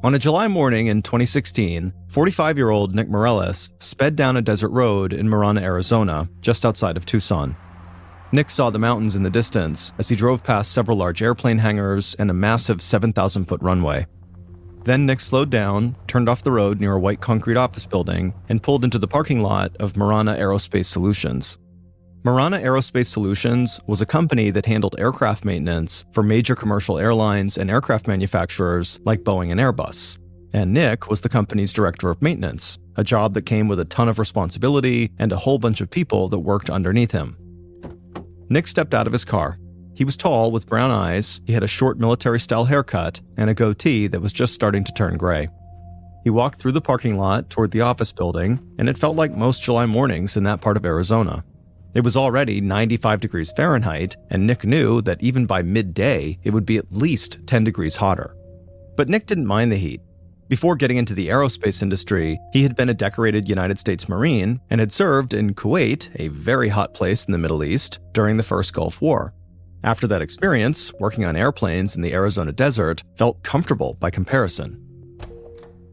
On a July morning in 2016, 45-year-old Nick Morales sped down a desert road in Marana, Arizona, just outside of Tucson. Nick saw the mountains in the distance as he drove past several large airplane hangars and a massive 7,000-foot runway. Then Nick slowed down, turned off the road near a white concrete office building, and pulled into the parking lot of Marana Aerospace Solutions. Marana Aerospace Solutions was a company that handled aircraft maintenance for major commercial airlines and aircraft manufacturers like Boeing and Airbus. And Nick was the company's director of maintenance, a job that came with a ton of responsibility and a whole bunch of people that worked underneath him. Nick stepped out of his car. He was tall with brown eyes, he had a short military-style haircut, and a goatee that was just starting to turn gray. He walked through the parking lot toward the office building, and it felt like most July mornings in that part of Arizona. It was already 95 degrees Fahrenheit, and Nick knew that even by midday, it would be at least 10 degrees hotter. But Nick didn't mind the heat. Before getting into the aerospace industry, he had been a decorated United States Marine and had served in Kuwait, a very hot place in the Middle East, during the First Gulf War. After that experience, working on airplanes in the Arizona desert felt comfortable by comparison.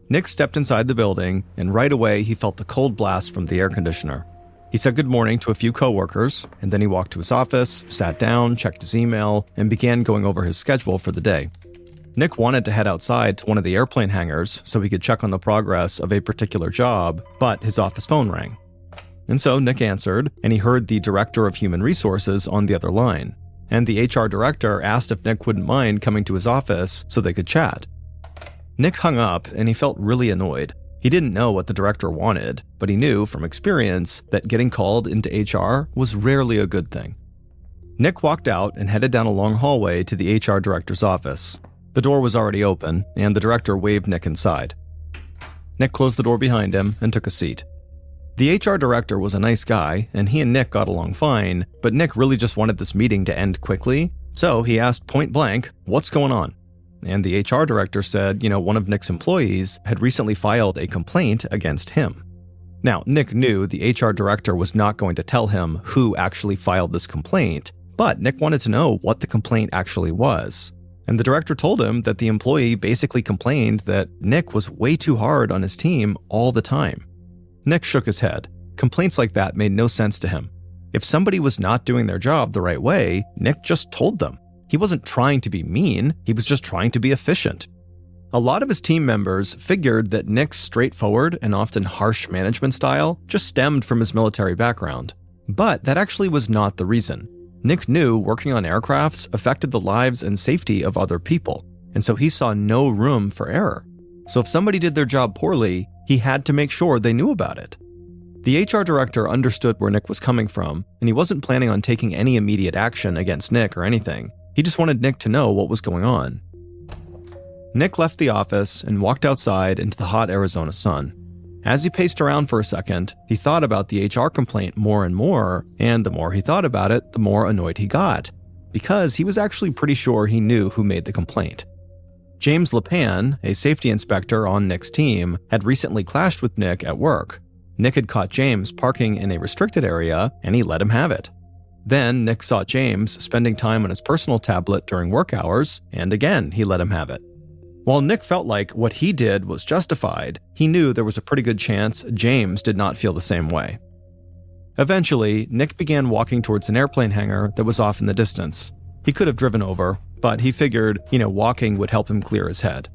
Nick stepped inside the building, and right away he felt the cold blast from the air conditioner. He said good morning to a few coworkers, and then he walked to his office, sat down, checked his email, and began going over his schedule for the day. Nick wanted to head outside to one of the airplane hangars so he could check on the progress of a particular job, but his office phone rang. And so Nick answered, and he heard the director of human resources on the other line. And the HR director asked if Nick wouldn't mind coming to his office so they could chat. Nick hung up, and he felt really annoyed. He didn't know what the director wanted, but he knew from experience that getting called into HR was rarely a good thing. Nick walked out and headed down a long hallway to the HR director's office. The door was already open, and the director waved Nick inside. Nick closed the door behind him and took a seat. The HR director was a nice guy, and he and Nick got along fine, but Nick really just wanted this meeting to end quickly, so he asked point blank, "What's going on?" And the HR director said, one of Nick's employees had recently filed a complaint against him. Now, Nick knew the HR director was not going to tell him who actually filed this complaint, but Nick wanted to know what the complaint actually was. And the director told him that the employee basically complained that Nick was way too hard on his team all the time. Nick shook his head. Complaints like that made no sense to him. If somebody was not doing their job the right way, Nick just told them. He wasn't trying to be mean, he was just trying to be efficient. A lot of his team members figured that Nick's straightforward and often harsh management style just stemmed from his military background. But that actually was not the reason. Nick knew working on aircrafts affected the lives and safety of other people, and so he saw no room for error. So if somebody did their job poorly, he had to make sure they knew about it. The HR director understood where Nick was coming from, and he wasn't planning on taking any immediate action against Nick or anything. He just wanted Nick to know what was going on. Nick left the office and walked outside into the hot Arizona sun. As he paced around for a second, he thought about the HR complaint more and more, and the more he thought about it, the more annoyed he got, because he was actually pretty sure he knew who made the complaint. James LePan, a safety inspector on Nick's team, had recently clashed with Nick at work. Nick had caught James parking in a restricted area, and he let him have it. Then Nick saw James spending time on his personal tablet during work hours, and again, he let him have it. While Nick felt like what he did was justified, he knew there was a pretty good chance James did not feel the same way. Eventually, Nick began walking towards an airplane hangar that was off in the distance. He could have driven over, but he figured, walking would help him clear his head.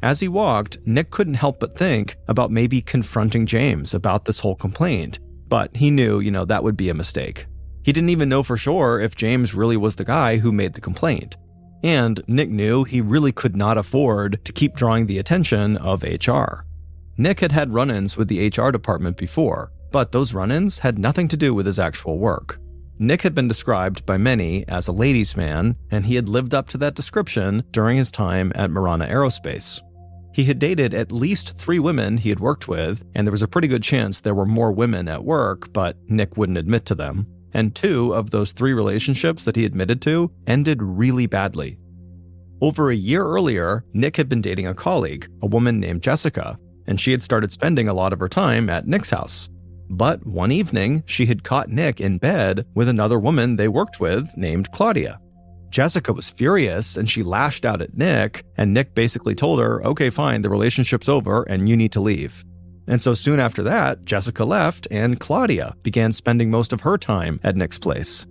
As he walked, Nick couldn't help but think about maybe confronting James about this whole complaint, but he knew, that would be a mistake. He didn't even know for sure if James really was the guy who made the complaint. And Nick knew he really could not afford to keep drawing the attention of HR. Nick had had run-ins with the HR department before, but those run-ins had nothing to do with his actual work. Nick had been described by many as a ladies' man, and he had lived up to that description during his time at Marana Aerospace. He had dated at least 3 women he had worked with, and there was a pretty good chance there were more women at work, but Nick wouldn't admit to them. And 2 of those 3 relationships that he admitted to ended really badly. Over a year earlier, Nick had been dating a colleague, a woman named Jessica, and she had started spending a lot of her time at Nick's house. But one evening, she had caught Nick in bed with another woman they worked with named Claudia. Jessica was furious and she lashed out at Nick, and Nick basically told her, okay, fine, the relationship's over and you need to leave. And so soon after that, Jessica left and Claudia began spending most of her time at Nick's place.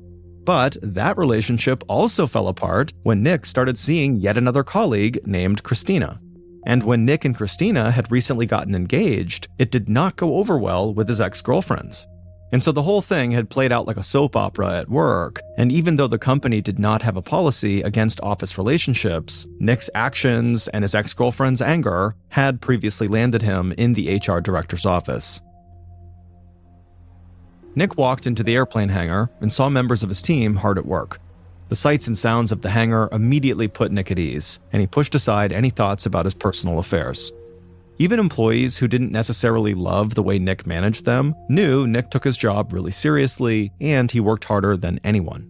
But that relationship also fell apart when Nick started seeing yet another colleague named Christina. And when Nick and Christina had recently gotten engaged, it did not go over well with his ex-girlfriends. And so the whole thing had played out like a soap opera at work, and even though the company did not have a policy against office relationships, Nick's actions and his ex-girlfriend's anger had previously landed him in the HR director's office. Nick walked into the airplane hangar and saw members of his team hard at work. The sights and sounds of the hangar immediately put Nick at ease, and he pushed aside any thoughts about his personal affairs. Even employees who didn't necessarily love the way Nick managed them knew Nick took his job really seriously and he worked harder than anyone.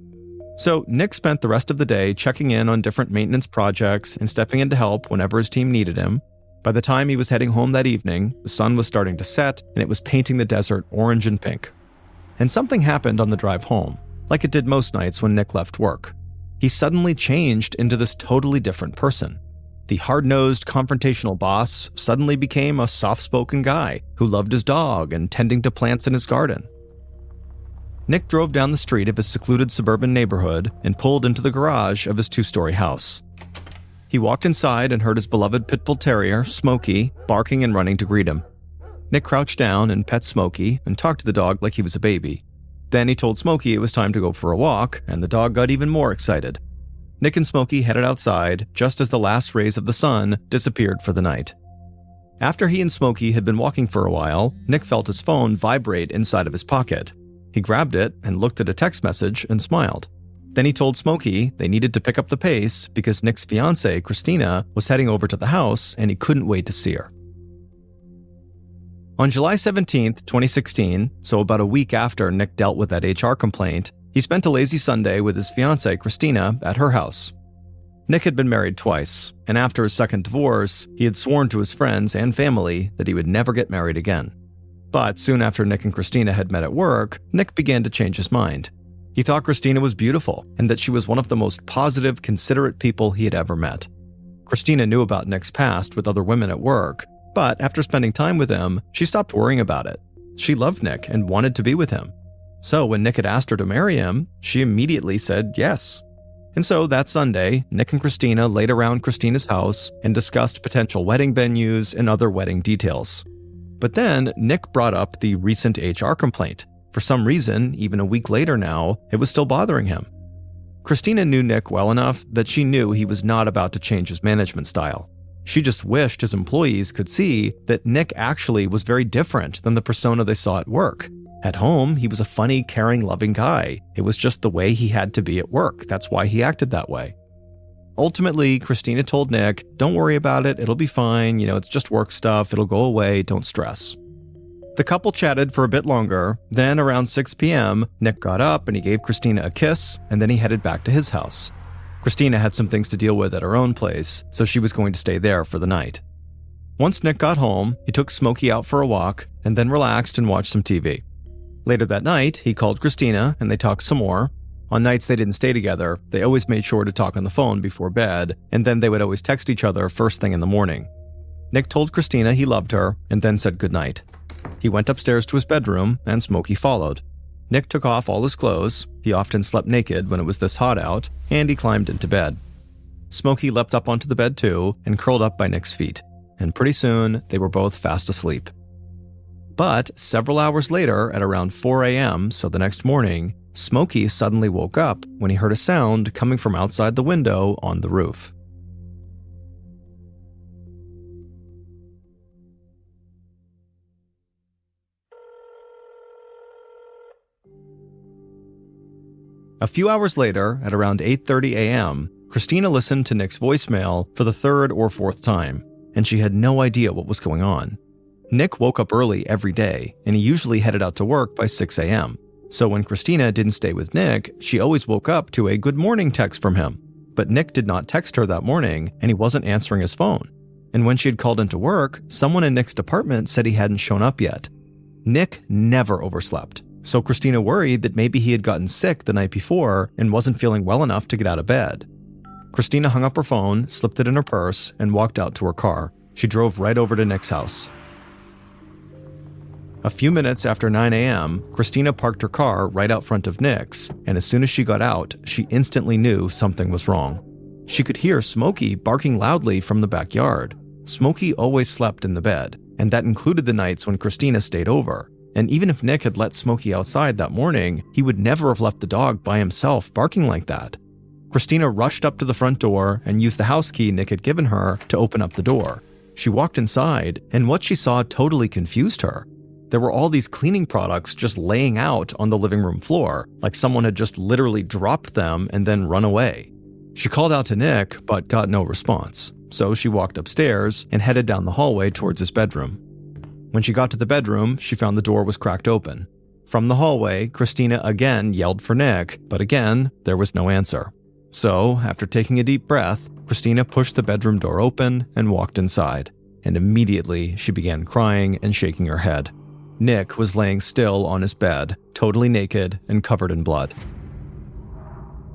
So Nick spent the rest of the day checking in on different maintenance projects and stepping in to help whenever his team needed him. By the time he was heading home that evening, the sun was starting to set and it was painting the desert orange and pink. And something happened on the drive home, like it did most nights when Nick left work. He suddenly changed into this totally different person. The hard-nosed, confrontational boss suddenly became a soft-spoken guy who loved his dog and tending to plants in his garden. Nick drove down the street of his secluded suburban neighborhood and pulled into the garage of his 2-story house. He walked inside and heard his beloved pit bull terrier, Smokey, barking and running to greet him. Nick crouched down and pet Smokey and talked to the dog like he was a baby. Then he told Smokey it was time to go for a walk, and the dog got even more excited. Nick and Smokey headed outside just as the last rays of the sun disappeared for the night. After he and Smokey had been walking for a while, Nick felt his phone vibrate inside of his pocket. He grabbed it and looked at a text message and smiled. Then he told Smokey they needed to pick up the pace because Nick's fiancée, Christina, was heading over to the house and he couldn't wait to see her. On July 17, 2016, so about a week after Nick dealt with that HR complaint, he spent a lazy Sunday with his fiancée, Christina, at her house. Nick had been married twice, and after his second divorce, he had sworn to his friends and family that he would never get married again. But soon after Nick and Christina had met at work, Nick began to change his mind. He thought Christina was beautiful and that she was one of the most positive, considerate people he had ever met. Christina knew about Nick's past with other women at work, but after spending time with him, she stopped worrying about it. She loved Nick and wanted to be with him. So when Nick had asked her to marry him, she immediately said yes. And so that Sunday, Nick and Christina laid around Christina's house and discussed potential wedding venues and other wedding details. But then Nick brought up the recent HR complaint. For some reason, even a week later now, it was still bothering him. Christina knew Nick well enough that she knew he was not about to change his management style. She just wished his employees could see that Nick actually was very different than the persona they saw at work. At home, he was a funny, caring, loving guy. It was just the way he had to be at work. That's why he acted that way. Ultimately, Christina told Nick, "Don't worry about it. It'll be fine. It's just work stuff. It'll go away. Don't stress." The couple chatted for a bit longer. Then around 6 p.m., Nick got up and he gave Christina a kiss, and then he headed back to his house. Christina had some things to deal with at her own place, so she was going to stay there for the night. Once Nick got home, he took Smokey out for a walk and then relaxed and watched some TV. Later that night, he called Christina and they talked some more. On nights they didn't stay together, they always made sure to talk on the phone before bed, and then they would always text each other first thing in the morning. Nick told Christina he loved her and then said goodnight. He went upstairs to his bedroom and Smokey followed. Nick took off all his clothes, he often slept naked when it was this hot out, and he climbed into bed. Smokey leapt up onto the bed too and curled up by Nick's feet, and pretty soon they were both fast asleep. But several hours later, at around 4 a.m., so the next morning, Smokey suddenly woke up when he heard a sound coming from outside the window on the roof. A few hours later, at around 8:30 a.m., Christina listened to Nick's voicemail for the third or fourth time, and she had no idea what was going on. Nick woke up early every day, and he usually headed out to work by 6 a.m. So when Christina didn't stay with Nick, she always woke up to a good morning text from him. But Nick did not text her that morning, and he wasn't answering his phone. And when she had called into work, someone in Nick's department said he hadn't shown up yet. Nick never overslept, So Christina worried that maybe he had gotten sick the night before and wasn't feeling well enough to get out of bed. Christina hung up her phone, slipped it in her purse, and walked out to her car. She drove right over to Nick's house. A few minutes after 9 a.m., Christina parked her car right out front of Nick's, and as soon as she got out, she instantly knew something was wrong. She could hear Smokey barking loudly from the backyard. Smokey always slept in the bed, and that included the nights when Christina stayed over. And even if Nick had let Smokey outside that morning, he would never have left the dog by himself barking like that. Christina rushed up to the front door and used the house key Nick had given her to open up the door. She walked inside, and what she saw totally confused her. There were all these cleaning products just laying out on the living room floor, like someone had just literally dropped them and then run away. She called out to Nick, but got no response. So she walked upstairs and headed down the hallway towards his bedroom. When she got to the bedroom, she found the door was cracked open. From the hallway, Christina again yelled for Nick, but again, there was no answer. So, after taking a deep breath, Christina pushed the bedroom door open and walked inside. And immediately, she began crying and shaking her head. Nick was laying still on his bed, totally naked and covered in blood.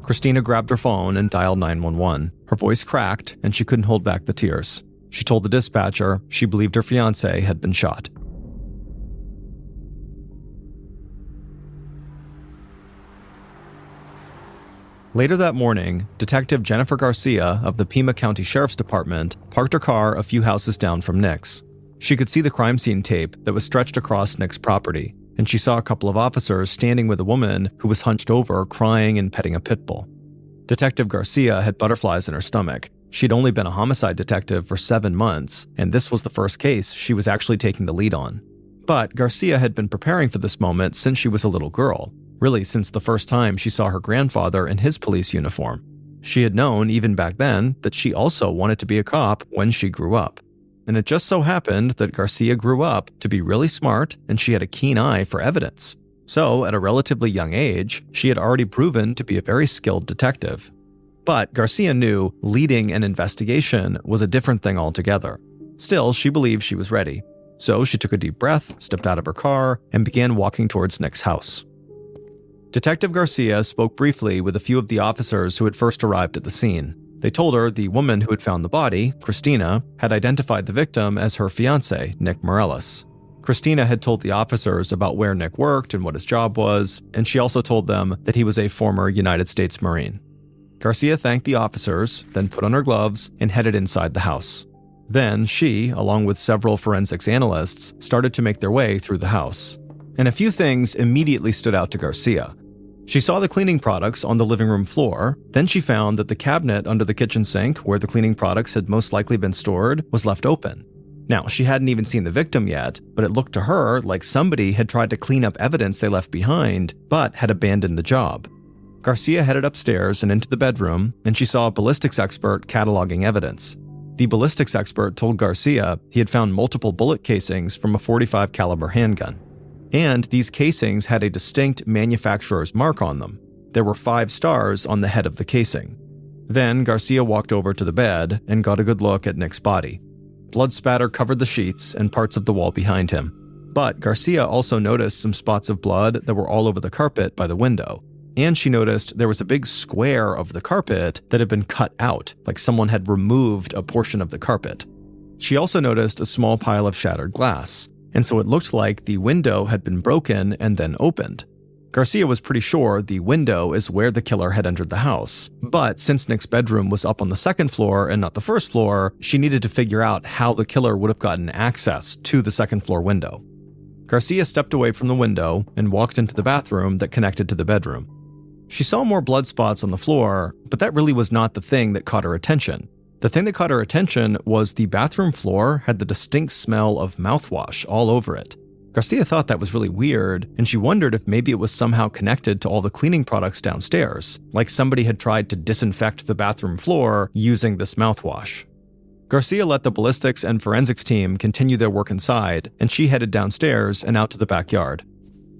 Christina grabbed her phone and dialed 911. Her voice cracked, and she couldn't hold back the tears. She told the dispatcher she believed her fiancé had been shot. Later that morning, Detective Jennifer Garcia of the Pima County Sheriff's Department parked her car a few houses down from Nick's. She could see the crime scene tape that was stretched across Nick's property, and she saw a couple of officers standing with a woman who was hunched over, crying and petting a pit bull. Detective Garcia had butterflies in her stomach. She'd only been a homicide detective for 7 months, and this was the first case she was actually taking the lead on. But Garcia had been preparing for this moment since she was a little girl, really since the first time she saw her grandfather in his police uniform. She had known, even back then, that she also wanted to be a cop when she grew up. And it just so happened that Garcia grew up to be really smart, and she had a keen eye for evidence. So, at a relatively young age, she had already proven to be a very skilled detective. But Garcia knew leading an investigation was a different thing altogether. Still, she believed she was ready. So she took a deep breath, stepped out of her car, and began walking towards Nick's house. Detective Garcia spoke briefly with a few of the officers who had first arrived at the scene. They told her the woman who had found the body, Christina, had identified the victim as her fiancé, Nick Morales. Christina had told the officers about where Nick worked and what his job was, and she also told them that he was a former United States Marine. Garcia thanked the officers, then put on her gloves and headed inside the house. Then she, along with several forensics analysts, started to make their way through the house. And a few things immediately stood out to Garcia. She saw the cleaning products on the living room floor, then she found that the cabinet under the kitchen sink where the cleaning products had most likely been stored was left open. Now, she hadn't even seen the victim yet, but it looked to her like somebody had tried to clean up evidence they left behind, but had abandoned the job. Garcia headed upstairs and into the bedroom, and she saw a ballistics expert cataloging evidence. The ballistics expert told Garcia he had found multiple bullet casings from a .45 caliber handgun. And these casings had a distinct manufacturer's mark on them. There were 5 stars on the head of the casing. Then Garcia walked over to the bed and got a good look at Nick's body. Blood spatter covered the sheets and parts of the wall behind him. But Garcia also noticed some spots of blood that were all over the carpet by the window. And she noticed there was a big square of the carpet that had been cut out, like someone had removed a portion of the carpet. She also noticed a small pile of shattered glass, and so it looked like the window had been broken and then opened. Garcia was pretty sure the window is where the killer had entered the house, but since Nick's bedroom was up on the second floor and not the first floor, she needed to figure out how the killer would have gotten access to the second floor window. Garcia stepped away from the window and walked into the bathroom that connected to the bedroom. She saw more blood spots on the floor, but that really was not the thing that caught her attention. The thing that caught her attention was the bathroom floor had the distinct smell of mouthwash all over it. Garcia thought that was really weird, and she wondered if maybe it was somehow connected to all the cleaning products downstairs, like somebody had tried to disinfect the bathroom floor using this mouthwash. Garcia let the ballistics and forensics team continue their work inside, and she headed downstairs and out to the backyard.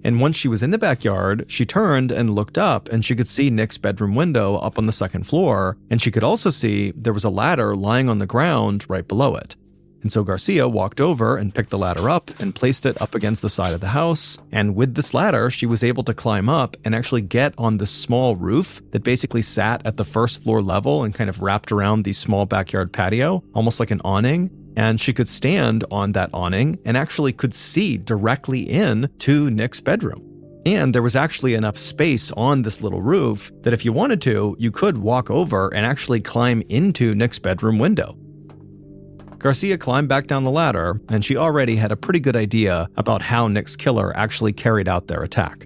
And once she was in the backyard, she turned and looked up, and she could see Nick's bedroom window up on the second floor, and she could also see there was a ladder lying on the ground right below it. And so Garcia walked over and picked the ladder up and placed it up against the side of the house. And with this ladder, she was able to climb up and actually get on this small roof that basically sat at the first floor level and kind of wrapped around the small backyard patio, almost like an awning. And she could stand on that awning and actually could see directly in to Nick's bedroom. And there was actually enough space on this little roof that if you wanted to, you could walk over and actually climb into Nick's bedroom window. Garcia climbed back down the ladder, and she already had a pretty good idea about how Nick's killer actually carried out their attack.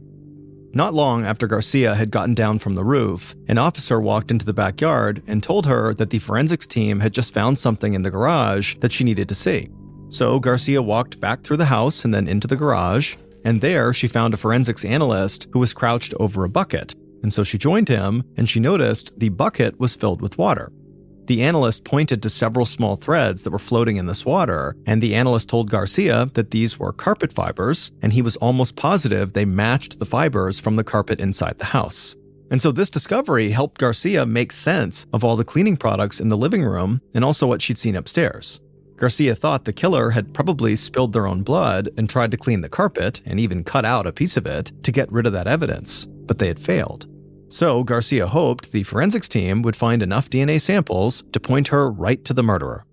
Not long after Garcia had gotten down from the roof, an officer walked into the backyard and told her that the forensics team had just found something in the garage that she needed to see. So Garcia walked back through the house and then into the garage, and there she found a forensics analyst who was crouched over a bucket. And so she joined him, and she noticed the bucket was filled with water. The analyst pointed to several small threads that were floating in this water, and the analyst told Garcia that these were carpet fibers, and he was almost positive they matched the fibers from the carpet inside the house. And so this discovery helped Garcia make sense of all the cleaning products in the living room and also what she'd seen upstairs. Garcia thought the killer had probably spilled their own blood and tried to clean the carpet and even cut out a piece of it to get rid of that evidence, but they had failed. So Garcia hoped the forensics team would find enough DNA samples to point her right to the murderer.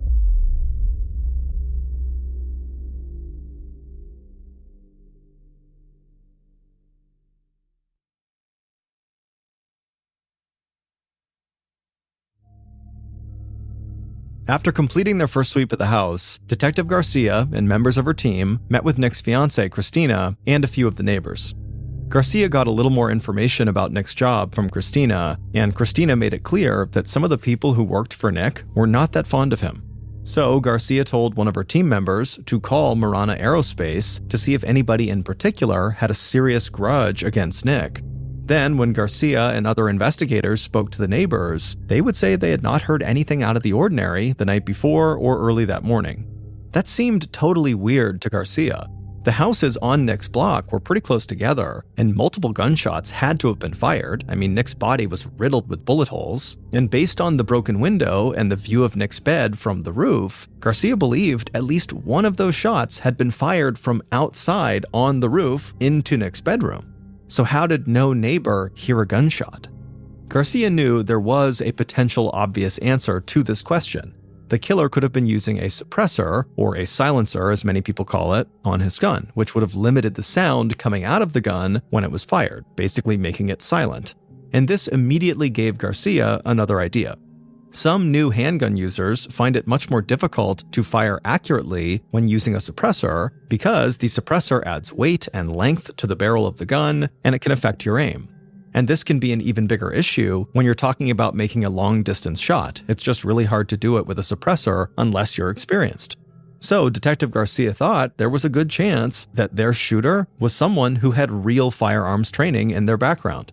After completing their first sweep of the house, Detective Garcia and members of her team met with Nick's fiancée, Christina, and a few of the neighbors. Garcia got a little more information about Nick's job from Christina, and Christina made it clear that some of the people who worked for Nick were not that fond of him. So Garcia told one of her team members to call Marana Aerospace to see if anybody in particular had a serious grudge against Nick. Then, when Garcia and other investigators spoke to the neighbors, they would say they had not heard anything out of the ordinary the night before or early that morning. That seemed totally weird to Garcia. The houses on Nick's block were pretty close together, and multiple gunshots had to have been fired. I mean, Nick's body was riddled with bullet holes, and based on the broken window and the view of Nick's bed from the roof, Garcia believed at least one of those shots had been fired from outside on the roof into Nick's bedroom. So how did no neighbor hear a gunshot? Garcia knew there was a potential obvious answer to this question. The killer could have been using a suppressor, or a silencer as many people call it, on his gun, which would have limited the sound coming out of the gun when it was fired, basically making it silent. And this immediately gave Garcia another idea. Some new handgun users find it much more difficult to fire accurately when using a suppressor because the suppressor adds weight and length to the barrel of the gun, and it can affect your aim. And this can be an even bigger issue when you're talking about making a long-distance shot. It's just really hard to do it with a suppressor unless you're experienced. So Detective Garcia thought there was a good chance that their shooter was someone who had real firearms training in their background.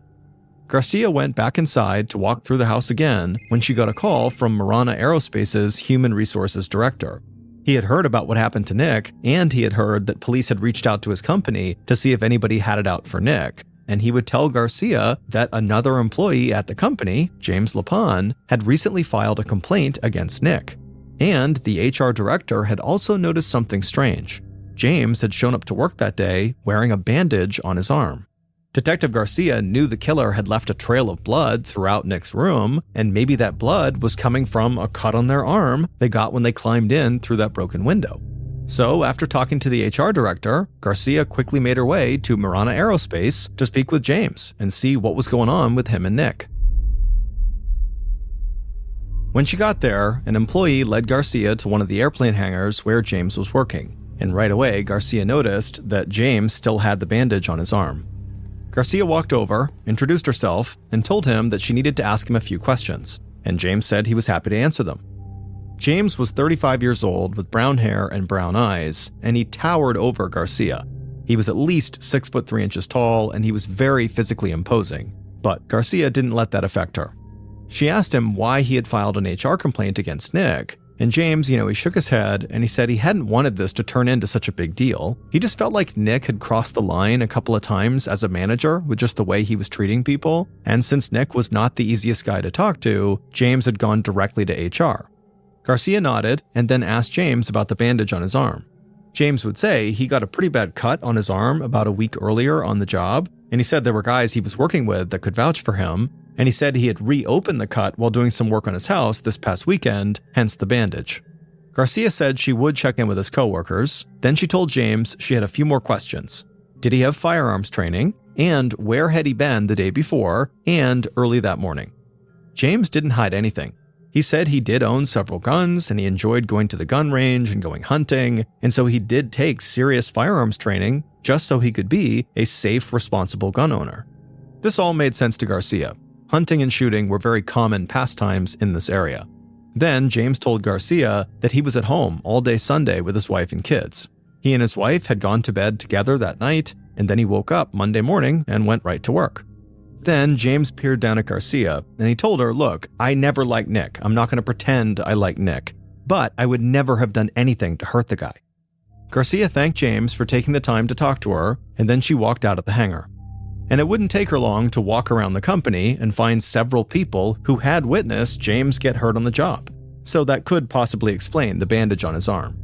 Garcia went back inside to walk through the house again when she got a call from Marana Aerospace's Human Resources Director. He had heard about what happened to Nick, and he had heard that police had reached out to his company to see if anybody had it out for Nick. And he would tell Garcia that another employee at the company, James Lapon, had recently filed a complaint against Nick. And the HR director had also noticed something strange. James had shown up to work that day wearing a bandage on his arm. Detective Garcia knew the killer had left a trail of blood throughout Nick's room, and maybe that blood was coming from a cut on their arm they got when they climbed in through that broken window. So, after talking to the HR director, Garcia quickly made her way to Marana Aerospace to speak with James and see what was going on with him and Nick. When she got there, an employee led Garcia to one of the airplane hangars where James was working, and right away Garcia noticed that James still had the bandage on his arm. Garcia walked over, introduced herself, and told him that she needed to ask him a few questions, and James said he was happy to answer them. James was 35 years old with brown hair and brown eyes, and he towered over Garcia. He was at least 6'3" tall, and he was very physically imposing. But Garcia didn't let that affect her. She asked him why he had filed an HR complaint against Nick, and James, he shook his head, and he said he hadn't wanted this to turn into such a big deal. He just felt like Nick had crossed the line a couple of times as a manager with just the way he was treating people, and since Nick was not the easiest guy to talk to, James had gone directly to HR. Garcia nodded and then asked James about the bandage on his arm. James would say he got a pretty bad cut on his arm about a week earlier on the job, and he said there were guys he was working with that could vouch for him, and he said he had reopened the cut while doing some work on his house this past weekend, hence the bandage. Garcia said she would check in with his coworkers. Then she told James she had a few more questions. Did he have firearms training? And where had he been the day before and early that morning? James didn't hide anything. He said he did own several guns and he enjoyed going to the gun range and going hunting, and so he did take serious firearms training just so he could be a safe, responsible gun owner. This all made sense to Garcia. Hunting and shooting were very common pastimes in this area. Then James told Garcia that he was at home all day Sunday with his wife and kids. He and his wife had gone to bed together that night, and then he woke up Monday morning and went right to work. Then James peered down at Garcia, and he told her, look, I never liked Nick. I'm not going to pretend I like Nick, but I would never have done anything to hurt the guy. Garcia thanked James for taking the time to talk to her, and then she walked out of the hangar. And it wouldn't take her long to walk around the company and find several people who had witnessed James get hurt on the job. So that could possibly explain the bandage on his arm.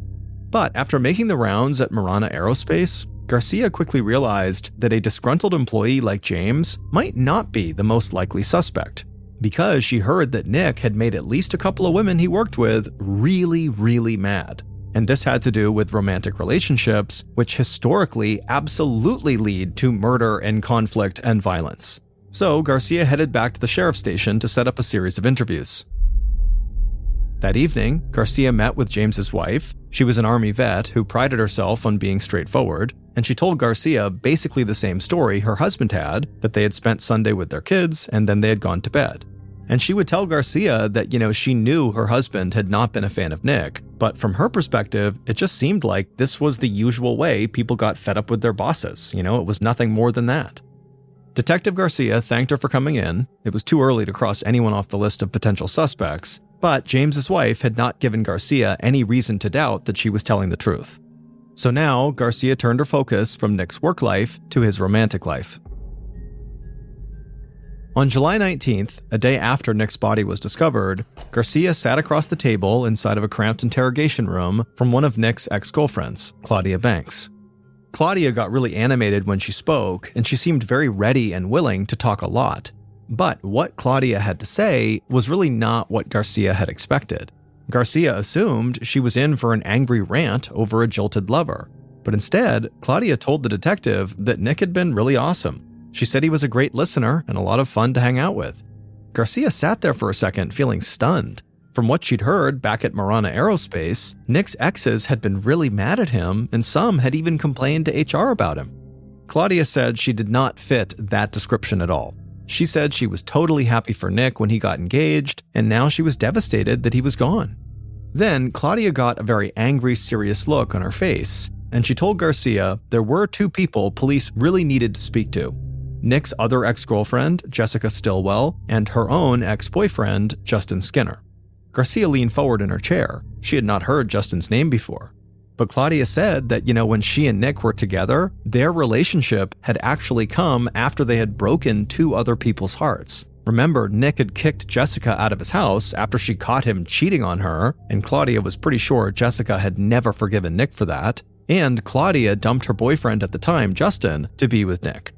But after making the rounds at Marana Aerospace, Garcia quickly realized that a disgruntled employee like James might not be the most likely suspect, because she heard that Nick had made at least a couple of women he worked with really, really mad. And this had to do with romantic relationships, which historically absolutely lead to murder and conflict and violence. So Garcia headed back to the sheriff's station to set up a series of interviews. That evening, Garcia met with James's wife. She was an Army vet who prided herself on being straightforward, and she told Garcia basically the same story her husband had, that they had spent Sunday with their kids and then they had gone to bed. And she would tell Garcia that, she knew her husband had not been a fan of Nick, but from her perspective, it just seemed like this was the usual way people got fed up with their bosses. It was nothing more than that. Detective Garcia thanked her for coming in. It was too early to cross anyone off the list of potential suspects, but James's wife had not given Garcia any reason to doubt that she was telling the truth. So now, Garcia turned her focus from Nick's work life to his romantic life. On July 19th, a day after Nick's body was discovered, Garcia sat across the table inside of a cramped interrogation room from one of Nick's ex-girlfriends, Claudia Banks. Claudia got really animated when she spoke, and she seemed very ready and willing to talk a lot. But what Claudia had to say was really not what Garcia had expected. Garcia assumed she was in for an angry rant over a jilted lover. But instead, Claudia told the detective that Nick had been really awesome. She said he was a great listener and a lot of fun to hang out with. Garcia sat there for a second feeling stunned. From what she'd heard back at Marana Aerospace, Nick's exes had been really mad at him, and some had even complained to HR about him. Claudia said she did not fit that description at all. She said she was totally happy for Nick when he got engaged, and now she was devastated that he was gone. Then Claudia got a very angry, serious look on her face, and she told Garcia there were two people police really needed to speak to: Nick's other ex-girlfriend, Jessica Stillwell, and her own ex-boyfriend, Justin Skinner. Garcia leaned forward in her chair. She had not heard Justin's name before. But Claudia said that, when she and Nick were together, their relationship had actually come after they had broken two other people's hearts. Remember, Nick had kicked Jessica out of his house after she caught him cheating on her, and Claudia was pretty sure Jessica had never forgiven Nick for that. And Claudia dumped her boyfriend at the time, Justin, to be with Nick.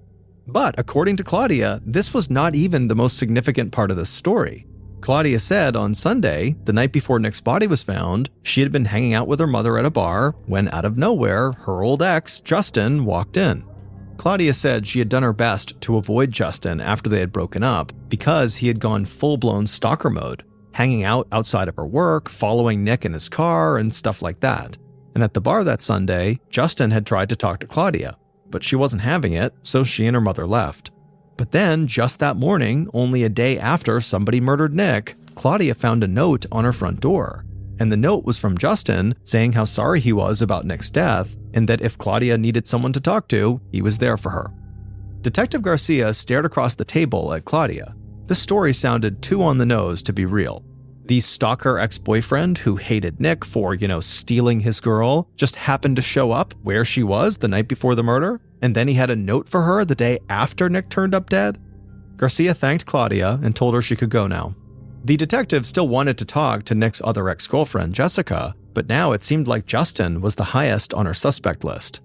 But according to Claudia, this was not even the most significant part of the story. Claudia said on Sunday, the night before Nick's body was found, she had been hanging out with her mother at a bar when out of nowhere, her old ex, Justin, walked in. Claudia said she had done her best to avoid Justin after they had broken up because he had gone full-blown stalker mode, hanging out outside of her work, following Nick in his car, and stuff like that. And at the bar that Sunday, Justin had tried to talk to Claudia, but she wasn't having it, so she and her mother left. But then, just that morning, only a day after somebody murdered Nick, Claudia found a note on her front door. And the note was from Justin saying how sorry he was about Nick's death and that if Claudia needed someone to talk to, he was there for her. Detective Garcia stared across the table at Claudia. This story sounded too on the nose to be real. The stalker ex-boyfriend who hated Nick for, stealing his girl just happened to show up where she was the night before the murder, and then he had a note for her the day after Nick turned up dead? Garcia thanked Claudia and told her she could go now. The detective still wanted to talk to Nick's other ex-girlfriend, Jessica, but now it seemed like Justin was the highest on her suspect list.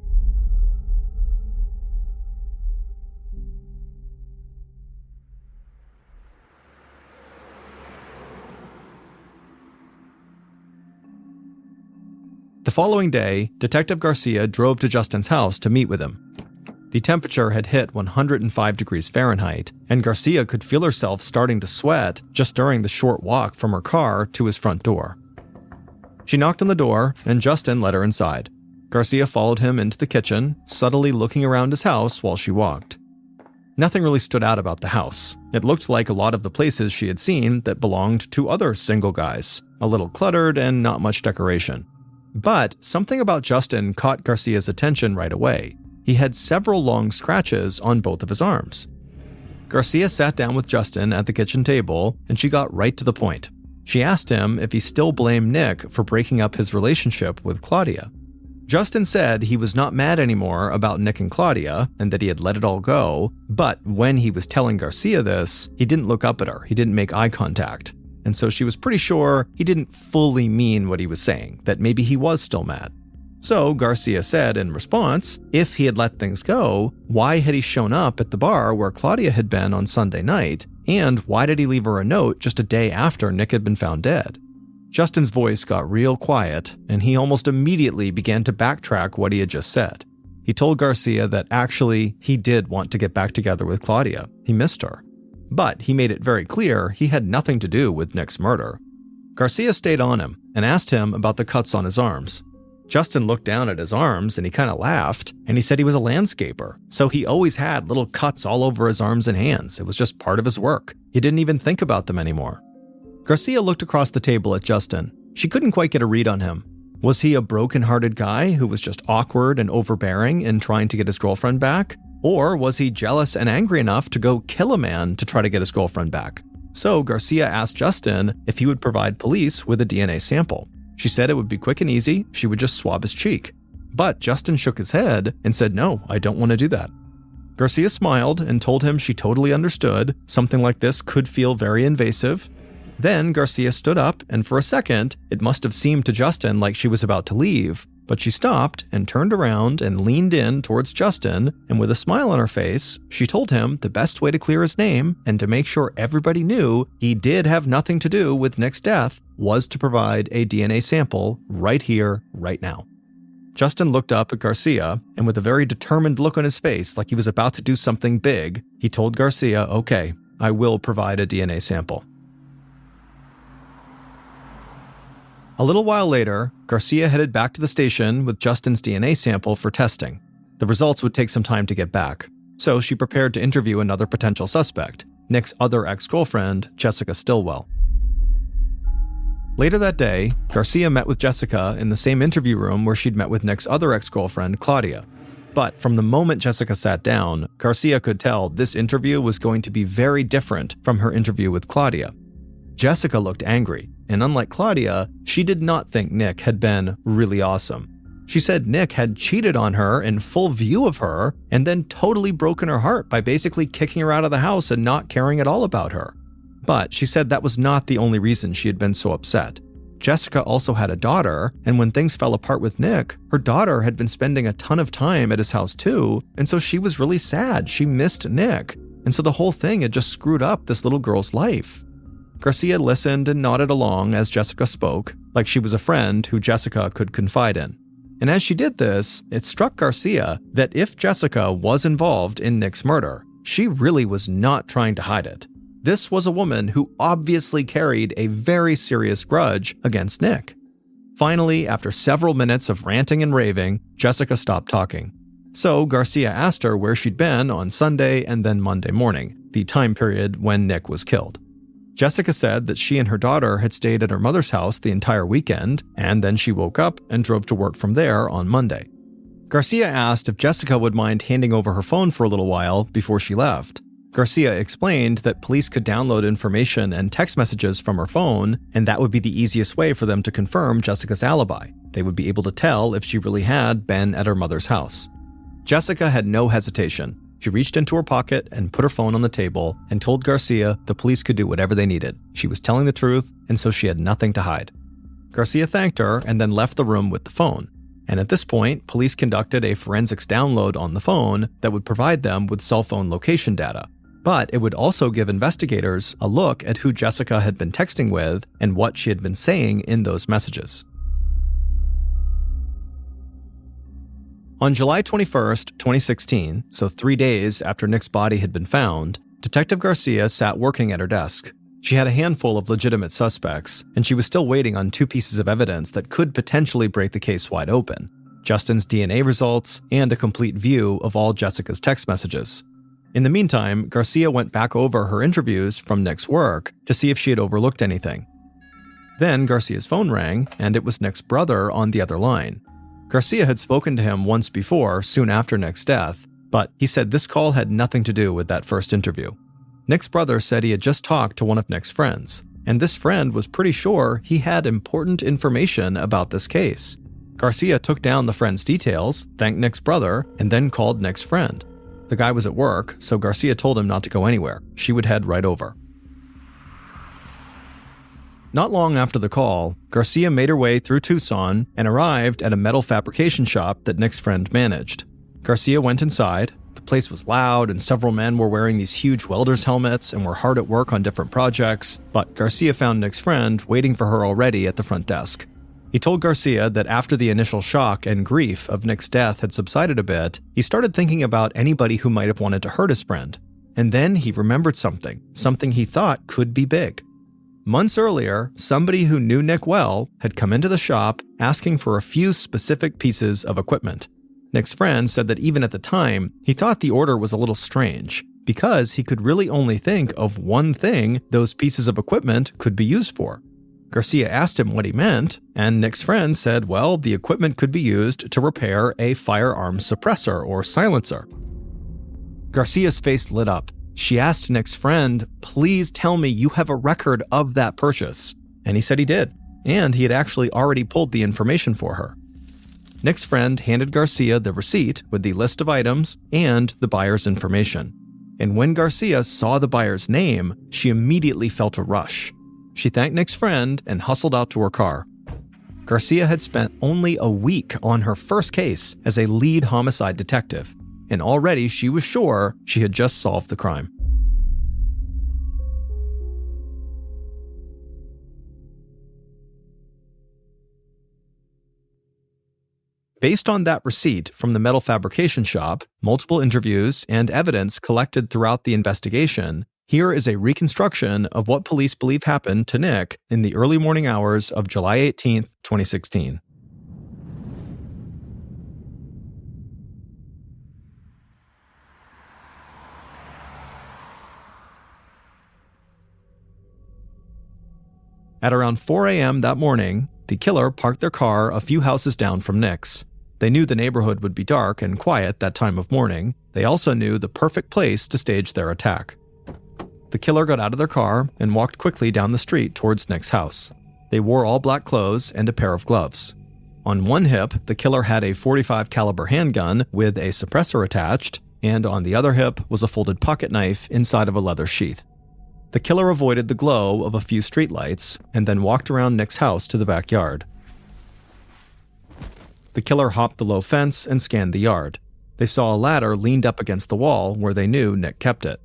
The following day, Detective Garcia drove to Justin's house to meet with him. The temperature had hit 105 degrees Fahrenheit, and Garcia could feel herself starting to sweat just during the short walk from her car to his front door. She knocked on the door, and Justin let her inside. Garcia followed him into the kitchen, subtly looking around his house while she walked. Nothing really stood out about the house. It looked like a lot of the places she had seen that belonged to other single guys, a little cluttered and not much decoration. But something about Justin caught Garcia's attention right away. He had several long scratches on both of his arms. Garcia sat down with Justin at the kitchen table, and she got right to the point. She asked him if he still blamed Nick for breaking up his relationship with Claudia. Justin said he was not mad anymore about Nick and Claudia, and that he had let it all go, but when he was telling Garcia this, he didn't look up at her, he didn't make eye contact. And so she was pretty sure he didn't fully mean what he was saying, that maybe he was still mad. So Garcia said in response, if he had let things go, why had he shown up at the bar where Claudia had been on Sunday night, and why did he leave her a note just a day after Nick had been found dead? Justin's voice got real quiet, and he almost immediately began to backtrack what he had just said. He told Garcia that actually he did want to get back together with Claudia. He missed her. But he made it very clear he had nothing to do with Nick's murder. Garcia stayed on him and asked him about the cuts on his arms. Justin looked down at his arms and he kind of laughed, and he said he was a landscaper, so he always had little cuts all over his arms and hands. It was just part of his work. He didn't even think about them anymore. Garcia looked across the table at Justin. She couldn't quite get a read on him. Was he a broken-hearted guy who was just awkward and overbearing in trying to get his girlfriend back? Or was he jealous and angry enough to go kill a man to try to get his girlfriend back? So Garcia asked Justin if he would provide police with a DNA sample. She said it would be quick and easy, she would just swab his cheek. But Justin shook his head and said, no, I don't want to do that. Garcia smiled and told him she totally understood. Something like this could feel very invasive. Then Garcia stood up, and for a second, it must have seemed to Justin like she was about to leave, but she stopped and turned around and leaned in towards Justin, and with a smile on her face, she told him the best way to clear his name and to make sure everybody knew he did have nothing to do with Nick's death was to provide a DNA sample right here, right now. Justin looked up at Garcia, and with a very determined look on his face like he was about to do something big, he told Garcia, okay, I will provide a DNA sample. A little while later, Garcia headed back to the station with Justin's DNA sample for testing. The results would take some time to get back, so she prepared to interview another potential suspect, Nick's other ex-girlfriend, Jessica Stillwell. Later that day, Garcia met with Jessica in the same interview room where she'd met with Nick's other ex-girlfriend, Claudia. But from the moment Jessica sat down, Garcia could tell this interview was going to be very different from her interview with Claudia. Jessica looked angry, and unlike Claudia, she did not think Nick had been really awesome. She said Nick had cheated on her in full view of her and then totally broken her heart by basically kicking her out of the house and not caring at all about her. But she said that was not the only reason she had been so upset. Jessica also had a daughter, and when things fell apart with Nick, her daughter had been spending a ton of time at his house too, and so she was really sad. She missed Nick, and so the whole thing had just screwed up this little girl's life. Garcia listened and nodded along as Jessica spoke, like she was a friend who Jessica could confide in. And as she did this, it struck Garcia that if Jessica was involved in Nick's murder, she really was not trying to hide it. This was a woman who obviously carried a very serious grudge against Nick. Finally, after several minutes of ranting and raving, Jessica stopped talking. So Garcia asked her where she'd been on Sunday and then Monday morning, the time period when Nick was killed. Jessica said that she and her daughter had stayed at her mother's house the entire weekend, and then she woke up and drove to work from there on Monday. Garcia asked if Jessica would mind handing over her phone for a little while before she left. Garcia explained that police could download information and text messages from her phone, and that would be the easiest way for them to confirm Jessica's alibi. They would be able to tell if she really had been at her mother's house. Jessica had no hesitation. She reached into her pocket and put her phone on the table and told Garcia the police could do whatever they needed. She was telling the truth, and so she had nothing to hide. Garcia thanked her and then left the room with the phone. And at this point, police conducted a forensics download on the phone that would provide them with cell phone location data. But it would also give investigators a look at who Jessica had been texting with and what she had been saying in those messages. On July 21st, 2016, so 3 days after Nick's body had been found, Detective Garcia sat working at her desk. She had a handful of legitimate suspects, and she was still waiting on 2 pieces of evidence that could potentially break the case wide open: Justin's DNA results and a complete view of all Jessica's text messages. In the meantime, Garcia went back over her interviews from Nick's work to see if she had overlooked anything. Then Garcia's phone rang, and it was Nick's brother on the other line. Garcia had spoken to him once before, soon after Nick's death, but he said this call had nothing to do with that first interview. Nick's brother said he had just talked to one of Nick's friends, and this friend was pretty sure he had important information about this case. Garcia took down the friend's details, thanked Nick's brother, and then called Nick's friend. The guy was at work, so Garcia told him not to go anywhere. She would head right over. Not long after the call, Garcia made her way through Tucson and arrived at a metal fabrication shop that Nick's friend managed. Garcia went inside. The place was loud, and several men were wearing these huge welder's helmets and were hard at work on different projects, but Garcia found Nick's friend waiting for her already at the front desk. He told Garcia that after the initial shock and grief of Nick's death had subsided a bit, he started thinking about anybody who might have wanted to hurt his friend. And then he remembered something he thought could be big. Months earlier, somebody who knew Nick well had come into the shop asking for a few specific pieces of equipment. Nick's friend said that even at the time, he thought the order was a little strange, because he could really only think of one thing those pieces of equipment could be used for. Garcia asked him what he meant, and Nick's friend said, well, the equipment could be used to repair a firearm suppressor or silencer. Garcia's face lit up. She asked Nick's friend, please tell me you have a record of that purchase. And he said he did, and he had actually already pulled the information for her. Nick's friend handed Garcia the receipt with the list of items and the buyer's information. And when Garcia saw the buyer's name, she immediately felt a rush. She thanked Nick's friend and hustled out to her car. Garcia had spent only a week on her first case as a lead homicide detective, and already she was sure she had just solved the crime. Based on that receipt from the metal fabrication shop, multiple interviews, and evidence collected throughout the investigation, here is a reconstruction of what police believe happened to Nick in the early morning hours of July 18, 2016. At around 4 a.m. that morning, the killer parked their car a few houses down from Nick's. They knew the neighborhood would be dark and quiet that time of morning. They also knew the perfect place to stage their attack. The killer got out of their car and walked quickly down the street towards Nick's house. They wore all black clothes and a pair of gloves. On one hip, the killer had a .45 caliber handgun with a suppressor attached, and on the other hip was a folded pocket knife inside of a leather sheath. The killer avoided the glow of a few streetlights and then walked around Nick's house to the backyard. The killer hopped the low fence and scanned the yard. They saw a ladder leaned up against the wall where they knew Nick kept it.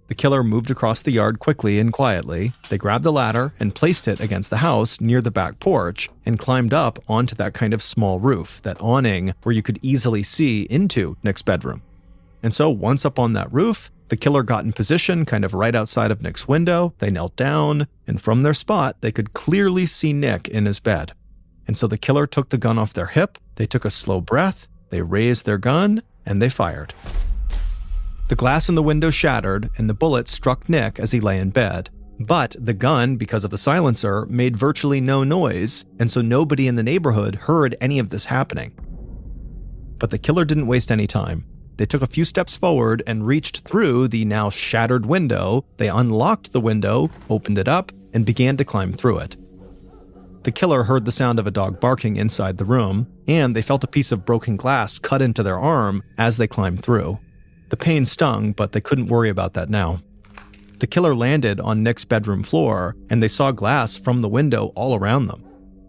The killer moved across the yard quickly and quietly. They grabbed the ladder and placed it against the house near the back porch and climbed up onto that kind of small roof, that awning where you could easily see into Nick's bedroom. And so once up on that roof, the killer got in position kind of right outside of Nick's window. They knelt down, and from their spot, they could clearly see Nick in his bed. And so the killer took the gun off their hip, they took a slow breath, they raised their gun, and they fired. The glass in the window shattered, and the bullet struck Nick as he lay in bed. But the gun, because of the silencer, made virtually no noise, and so nobody in the neighborhood heard any of this happening. But the killer didn't waste any time. They took a few steps forward and reached through the now shattered window. They unlocked the window, opened it up, and began to climb through it. The killer heard the sound of a dog barking inside the room, and they felt a piece of broken glass cut into their arm as they climbed through. The pain stung, but they couldn't worry about that now. The killer landed on Nick's bedroom floor, and they saw glass from the window all around them.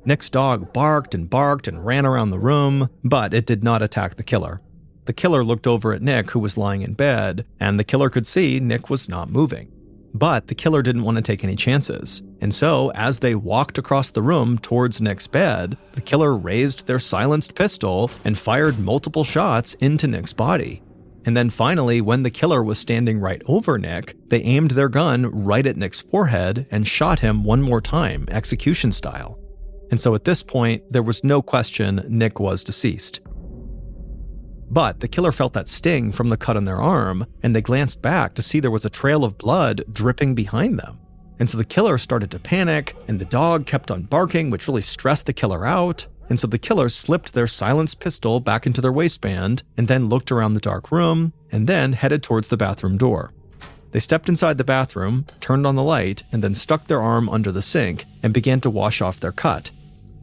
Nick's dog barked and ran around the room, but it did not attack the killer. The killer looked over at Nick, who was lying in bed, and the killer could see Nick was not moving. But the killer didn't want to take any chances, and so as they walked across the room towards Nick's bed, the killer raised their silenced pistol and fired multiple shots into Nick's body. And then finally, when the killer was standing right over Nick, they aimed their gun right at Nick's forehead and shot him one more time, execution style. And so at this point, there was no question Nick was deceased. But the killer felt that sting from the cut on their arm, and they glanced back to see there was a trail of blood dripping behind them. And so the killer started to panic, and the dog kept on barking, which really stressed the killer out. And so the killer slipped their silenced pistol back into their waistband, and then looked around the dark room, and then headed towards the bathroom door. They stepped inside the bathroom, turned on the light, and then stuck their arm under the sink and began to wash off their cut.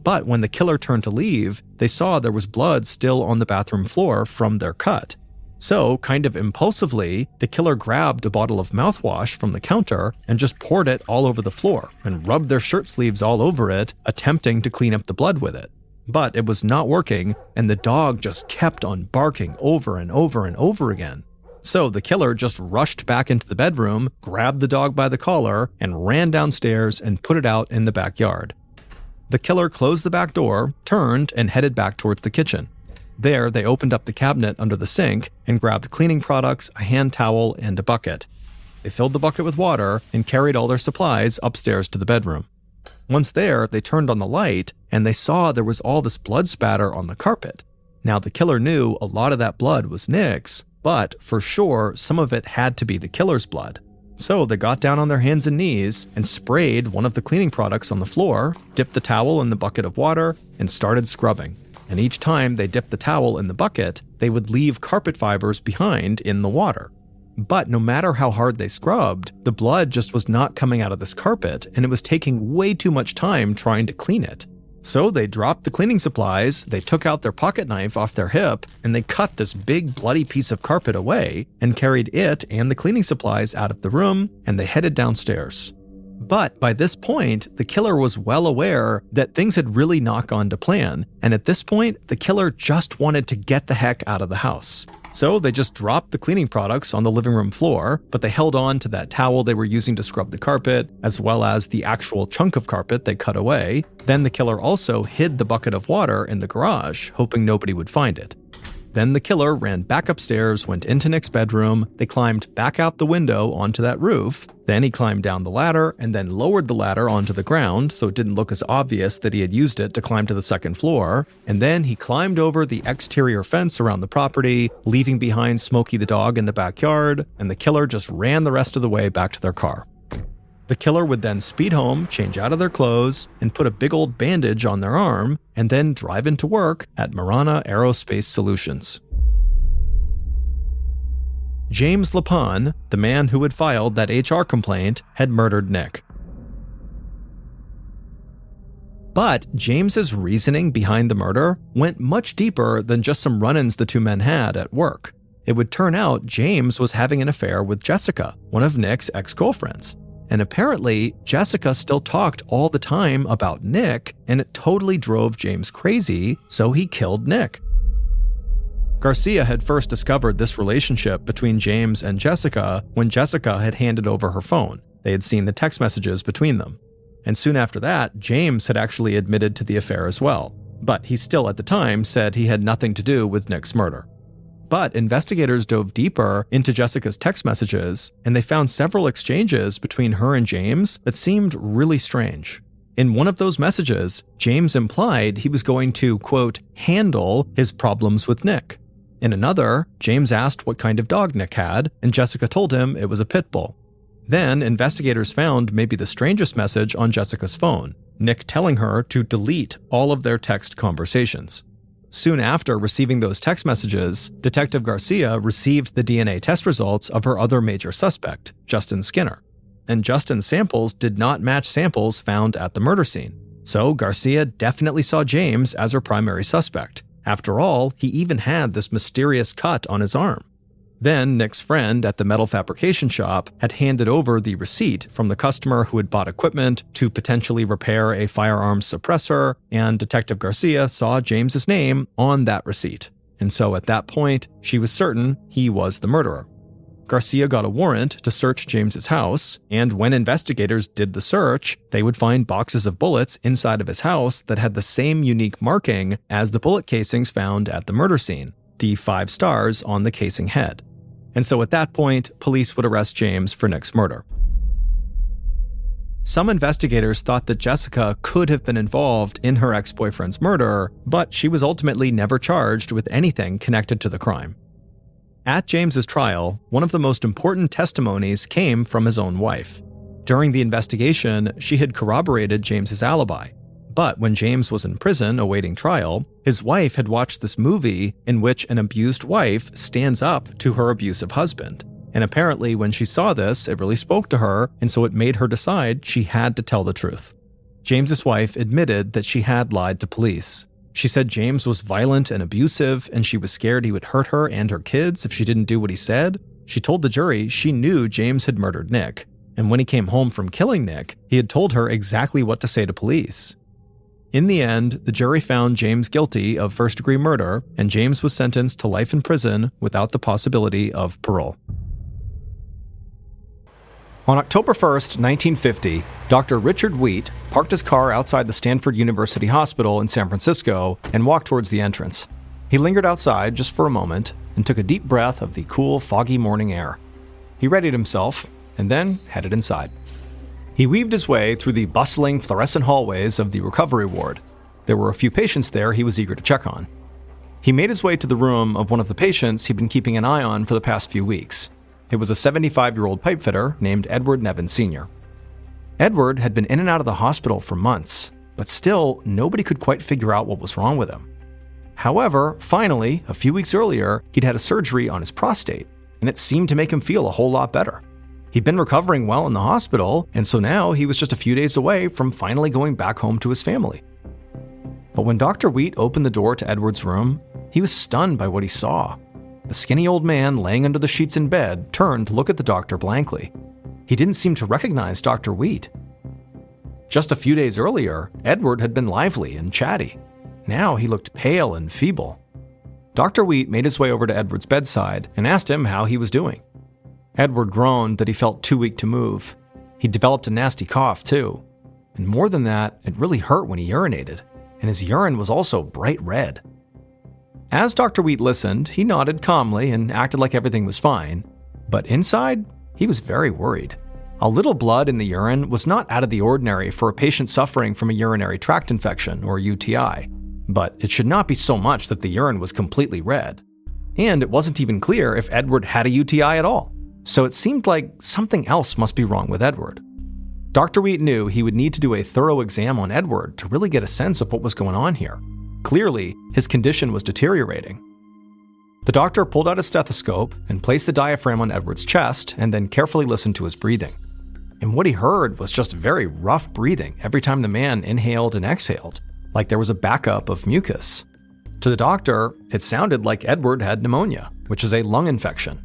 But when the killer turned to leave, they saw there was blood still on the bathroom floor from their cut. So, kind of impulsively, the killer grabbed a bottle of mouthwash from the counter and just poured it all over the floor and rubbed their shirt sleeves all over it, attempting to clean up the blood with it. But it was not working, and the dog just kept on barking over and over and over again. So the killer just rushed back into the bedroom, grabbed the dog by the collar, and ran downstairs and put it out in the backyard. The killer closed the back door, turned, and headed back towards the kitchen. There, they opened up the cabinet under the sink and grabbed cleaning products, a hand towel, and a bucket. They filled the bucket with water and carried all their supplies upstairs to the bedroom. Once there, they turned on the light, and they saw there was all this blood spatter on the carpet. Now, the killer knew a lot of that blood was Nick's, but for sure, some of it had to be the killer's blood. So they got down on their hands and knees and sprayed one of the cleaning products on the floor, dipped the towel in the bucket of water, and started scrubbing. And each time they dipped the towel in the bucket, they would leave carpet fibers behind in the water. But no matter how hard they scrubbed, the blood just was not coming out of this carpet, and it was taking way too much time trying to clean it. So they dropped the cleaning supplies, they took out their pocket knife off their hip, and they cut this big bloody piece of carpet away and carried it and the cleaning supplies out of the room, and they headed downstairs. But by this point, the killer was well aware that things had really not gone to plan, and at this point, the killer just wanted to get the heck out of the house. So they just dropped the cleaning products on the living room floor, but they held on to that towel they were using to scrub the carpet, as well as the actual chunk of carpet they cut away. Then the killer also hid the bucket of water in the garage, hoping nobody would find it. Then the killer ran back upstairs, went into Nick's bedroom, they climbed back out the window onto that roof, then he climbed down the ladder and then lowered the ladder onto the ground so it didn't look as obvious that he had used it to climb to the second floor, and then he climbed over the exterior fence around the property, leaving behind Smokey the dog in the backyard, and the killer just ran the rest of the way back to their car. The killer would then speed home, change out of their clothes, and put a big old bandage on their arm, and then drive into work at Marana Aerospace Solutions. James Lapon, the man who had filed that HR complaint, had murdered Nick. But James's reasoning behind the murder went much deeper than just some run-ins the two men had at work. It would turn out James was having an affair with Jessica, one of Nick's ex-girlfriends. And apparently, Jessica still talked all the time about Nick, and it totally drove James crazy, so he killed Nick. Garcia had first discovered this relationship between James and Jessica when Jessica had handed over her phone. They had seen the text messages between them. And soon after that, James had actually admitted to the affair as well. But he still at the time said he had nothing to do with Nick's murder. But investigators dove deeper into Jessica's text messages, and they found several exchanges between her and James that seemed really strange. In one of those messages, James implied he was going to, quote, handle his problems with Nick. In another, James asked what kind of dog Nick had, and Jessica told him it was a pit bull. Then, investigators found maybe the strangest message on Jessica's phone, Nick telling her to delete all of their text conversations. Soon after receiving those text messages, Detective Garcia received the DNA test results of her other major suspect, Justin Skinner. And Justin's samples did not match samples found at the murder scene. So Garcia definitely saw James as her primary suspect. After all, he even had this mysterious cut on his arm. Then Nick's friend at the metal fabrication shop had handed over the receipt from the customer who had bought equipment to potentially repair a firearms suppressor, and Detective Garcia saw James's name on that receipt. And so at that point, she was certain he was the murderer. Garcia got a warrant to search James's house, and when investigators did the search, they would find boxes of bullets inside of his house that had the same unique marking as the bullet casings found at the murder scene, the 5 stars on the casing head. And so at that point, police would arrest James for Nick's murder. Some investigators thought that Jessica could have been involved in her ex-boyfriend's murder, but she was ultimately never charged with anything connected to the crime. At James's trial, one of the most important testimonies came from his own wife. During the investigation, she had corroborated James's alibi. But when James was in prison awaiting trial, his wife had watched this movie in which an abused wife stands up to her abusive husband. And apparently when she saw this, it really spoke to her, and so it made her decide she had to tell the truth. James's wife admitted that she had lied to police. She said James was violent and abusive, and she was scared he would hurt her and her kids if she didn't do what he said. She told the jury she knew James had murdered Nick, and when he came home from killing Nick, he had told her exactly what to say to police. In the end, the jury found James guilty of first-degree murder, and James was sentenced to life in prison without the possibility of parole. On October 1st, 1950, Dr. Richard Wheat parked his car outside the Stanford University Hospital in San Francisco and walked towards the entrance. He lingered outside just for a moment and took a deep breath of the cool, foggy morning air. He readied himself and then headed inside. He weaved his way through the bustling, fluorescent hallways of the recovery ward. There were a few patients there he was eager to check on. He made his way to the room of one of the patients he'd been keeping an eye on for the past few weeks. It was a 75-year-old pipefitter named Edward Nevin Sr. Edward had been in and out of the hospital for months, but still nobody could quite figure out what was wrong with him. However, finally, a few weeks earlier, he'd had a surgery on his prostate, and it seemed to make him feel a whole lot better. He'd been recovering well in the hospital, and so now he was just a few days away from finally going back home to his family. But when Dr. Wheat opened the door to Edward's room, he was stunned by what he saw. The skinny old man laying under the sheets in bed turned to look at the doctor blankly. He didn't seem to recognize Dr. Wheat. Just a few days earlier, Edward had been lively and chatty. Now he looked pale and feeble. Dr. Wheat made his way over to Edward's bedside and asked him how he was doing. Edward groaned that he felt too weak to move. He developed a nasty cough, too. And more than that, it really hurt when he urinated, and his urine was also bright red. As Dr. Wheat listened, he nodded calmly and acted like everything was fine. But inside, he was very worried. A little blood in the urine was not out of the ordinary for a patient suffering from a urinary tract infection, or UTI. But it should not be so much that the urine was completely red. And it wasn't even clear if Edward had a UTI at all. So it seemed like something else must be wrong with Edward. Dr. Wheat knew he would need to do a thorough exam on Edward to really get a sense of what was going on here. Clearly, his condition was deteriorating. The doctor pulled out his stethoscope and placed the diaphragm on Edward's chest and then carefully listened to his breathing. And what he heard was just very rough breathing every time the man inhaled and exhaled, like there was a backup of mucus. To the doctor, it sounded like Edward had pneumonia, which is a lung infection.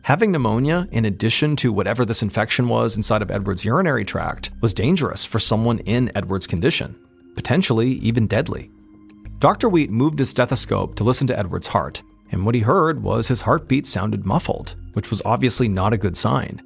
Having pneumonia, in addition to whatever this infection was inside of Edward's urinary tract, was dangerous for someone in Edward's condition, potentially even deadly. Dr. Wheat moved his stethoscope to listen to Edward's heart, and what he heard was his heartbeat sounded muffled, which was obviously not a good sign.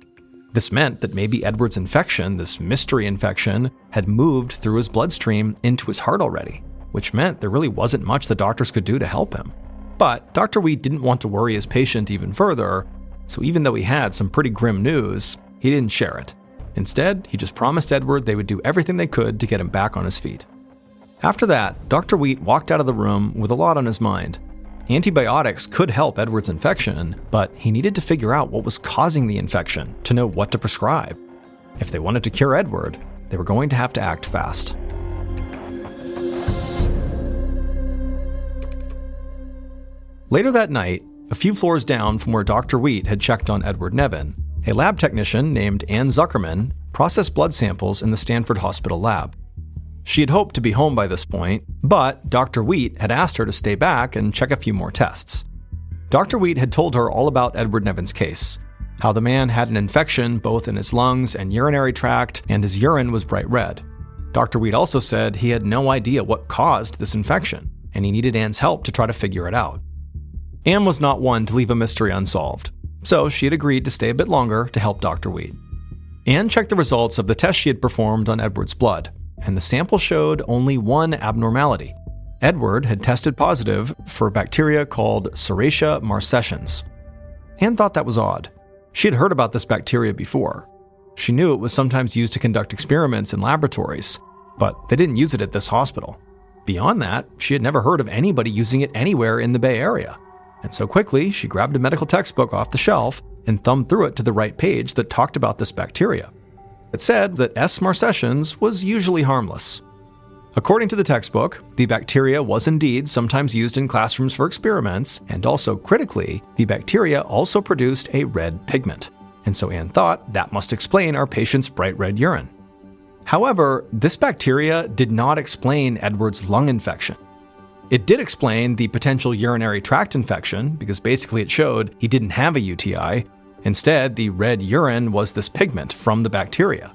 This meant that maybe Edward's infection, this mystery infection, had moved through his bloodstream into his heart already, which meant there really wasn't much the doctors could do to help him. But Dr. Wheat didn't want to worry his patient even further, so even though he had some pretty grim news, he didn't share it. Instead, he just promised Edward they would do everything they could to get him back on his feet. After that, Dr. Wheat walked out of the room with a lot on his mind. Antibiotics could help Edward's infection, but he needed to figure out what was causing the infection to know what to prescribe. If they wanted to cure Edward, they were going to have to act fast. Later that night, a few floors down from where Dr. Wheat had checked on Edward Nevin, a lab technician named Ann Zuckerman processed blood samples in the Stanford Hospital lab. She had hoped to be home by this point, but Dr. Wheat had asked her to stay back and check a few more tests. Dr. Wheat had told her all about Edward Nevin's case, how the man had an infection both in his lungs and urinary tract, and his urine was bright red. Dr. Wheat also said he had no idea what caused this infection, and he needed Anne's help to try to figure it out. Anne was not one to leave a mystery unsolved, so she had agreed to stay a bit longer to help Dr. Wheat. Anne checked the results of the test she had performed on Edward's blood, and the sample showed only one abnormality. Edward had tested positive for a bacteria called Serratia marcescens. Anne thought that was odd. She had heard about this bacteria before. She knew it was sometimes used to conduct experiments in laboratories, but they didn't use it at this hospital. Beyond that, she had never heard of anybody using it anywhere in the Bay Area. And so quickly, she grabbed a medical textbook off the shelf and thumbed through it to the right page that talked about this bacteria. It said that S. marcescens was usually harmless. According to the textbook, the bacteria was indeed sometimes used in classrooms for experiments, and also critically, the bacteria also produced a red pigment. And so Anne thought that must explain our patient's bright red urine. However, this bacteria did not explain Edward's lung infection. It did explain the potential urinary tract infection, because basically it showed he didn't have a UTI. Instead, the red urine was this pigment from the bacteria.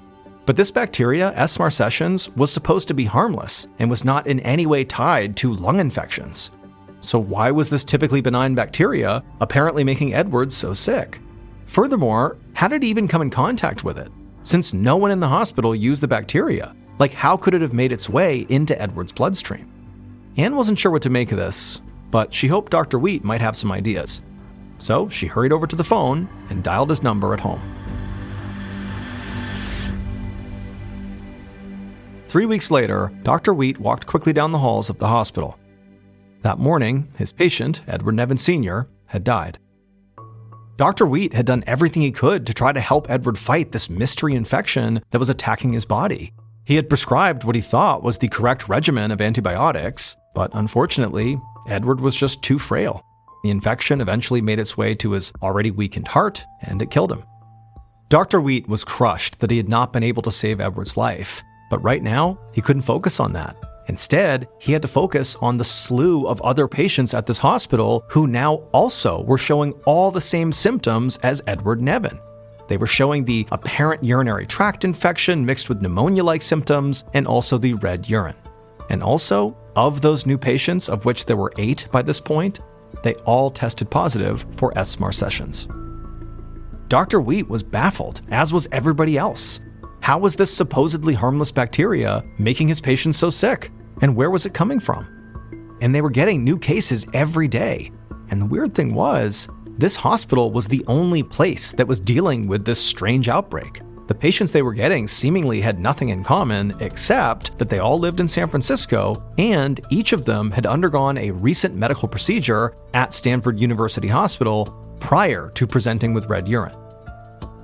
But this bacteria, S. marcescens, was supposed to be harmless and was not in any way tied to lung infections. So why was this typically benign bacteria apparently making Edward so sick? Furthermore, how did he even come in contact with it? Since no one in the hospital used the bacteria, how could it have made its way into Edward's bloodstream? Anne wasn't sure what to make of this, but she hoped Dr. Wheat might have some ideas. So she hurried over to the phone and dialed his number at home. 3 weeks later, Dr. Wheat walked quickly down the halls of the hospital. That morning, his patient, Edward Nevin Sr., had died. Dr. Wheat had done everything he could to try to help Edward fight this mystery infection that was attacking his body. He had prescribed what he thought was the correct regimen of antibiotics, but unfortunately, Edward was just too frail. The infection eventually made its way to his already weakened heart, and it killed him. Dr. Wheat was crushed that he had not been able to save Edward's life, but right now, he couldn't focus on that. Instead, he had to focus on the slew of other patients at this hospital who now also were showing all the same symptoms as Edward Nevin. They were showing the apparent urinary tract infection mixed with pneumonia-like symptoms and also the red urine. And also, of those new patients, of which there were 8 by this point, they all tested positive for S. marcescens. Dr. Wheat was baffled, as was everybody else. How was this supposedly harmless bacteria making his patients so sick? And where was it coming from? And they were getting new cases every day. And the weird thing was, this hospital was the only place that was dealing with this strange outbreak. The patients they were getting seemingly had nothing in common except that they all lived in San Francisco, and each of them had undergone a recent medical procedure at Stanford University Hospital prior to presenting with red urine.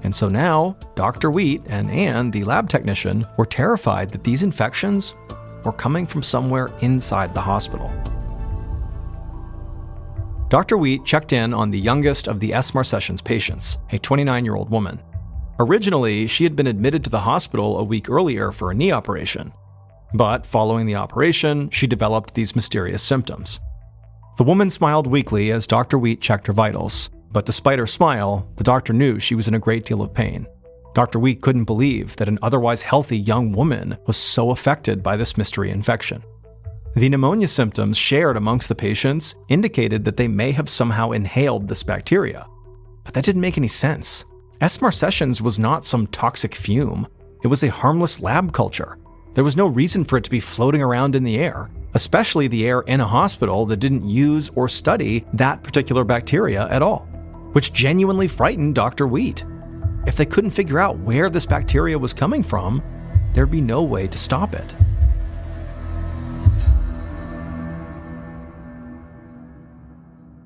And so now, Dr. Wheat and Anne, the lab technician, were terrified that these infections were coming from somewhere inside the hospital. Dr. Wheat checked in on the youngest of the S. marcescens patients, a 29-year-old woman. Originally, she had been admitted to the hospital a week earlier for a knee operation. But following the operation, she developed these mysterious symptoms. The woman smiled weakly as Dr. Wheat checked her vitals. But despite her smile, the doctor knew she was in a great deal of pain. Dr. Wheat couldn't believe that an otherwise healthy young woman was so affected by this mystery infection. The pneumonia symptoms shared amongst the patients indicated that they may have somehow inhaled this bacteria. But that didn't make any sense. S. marcescens was not some toxic fume. It was a harmless lab culture. There was no reason for it to be floating around in the air, especially the air in a hospital that didn't use or study that particular bacteria at all, which genuinely frightened Dr. Wheat. If they couldn't figure out where this bacteria was coming from, there'd be no way to stop it.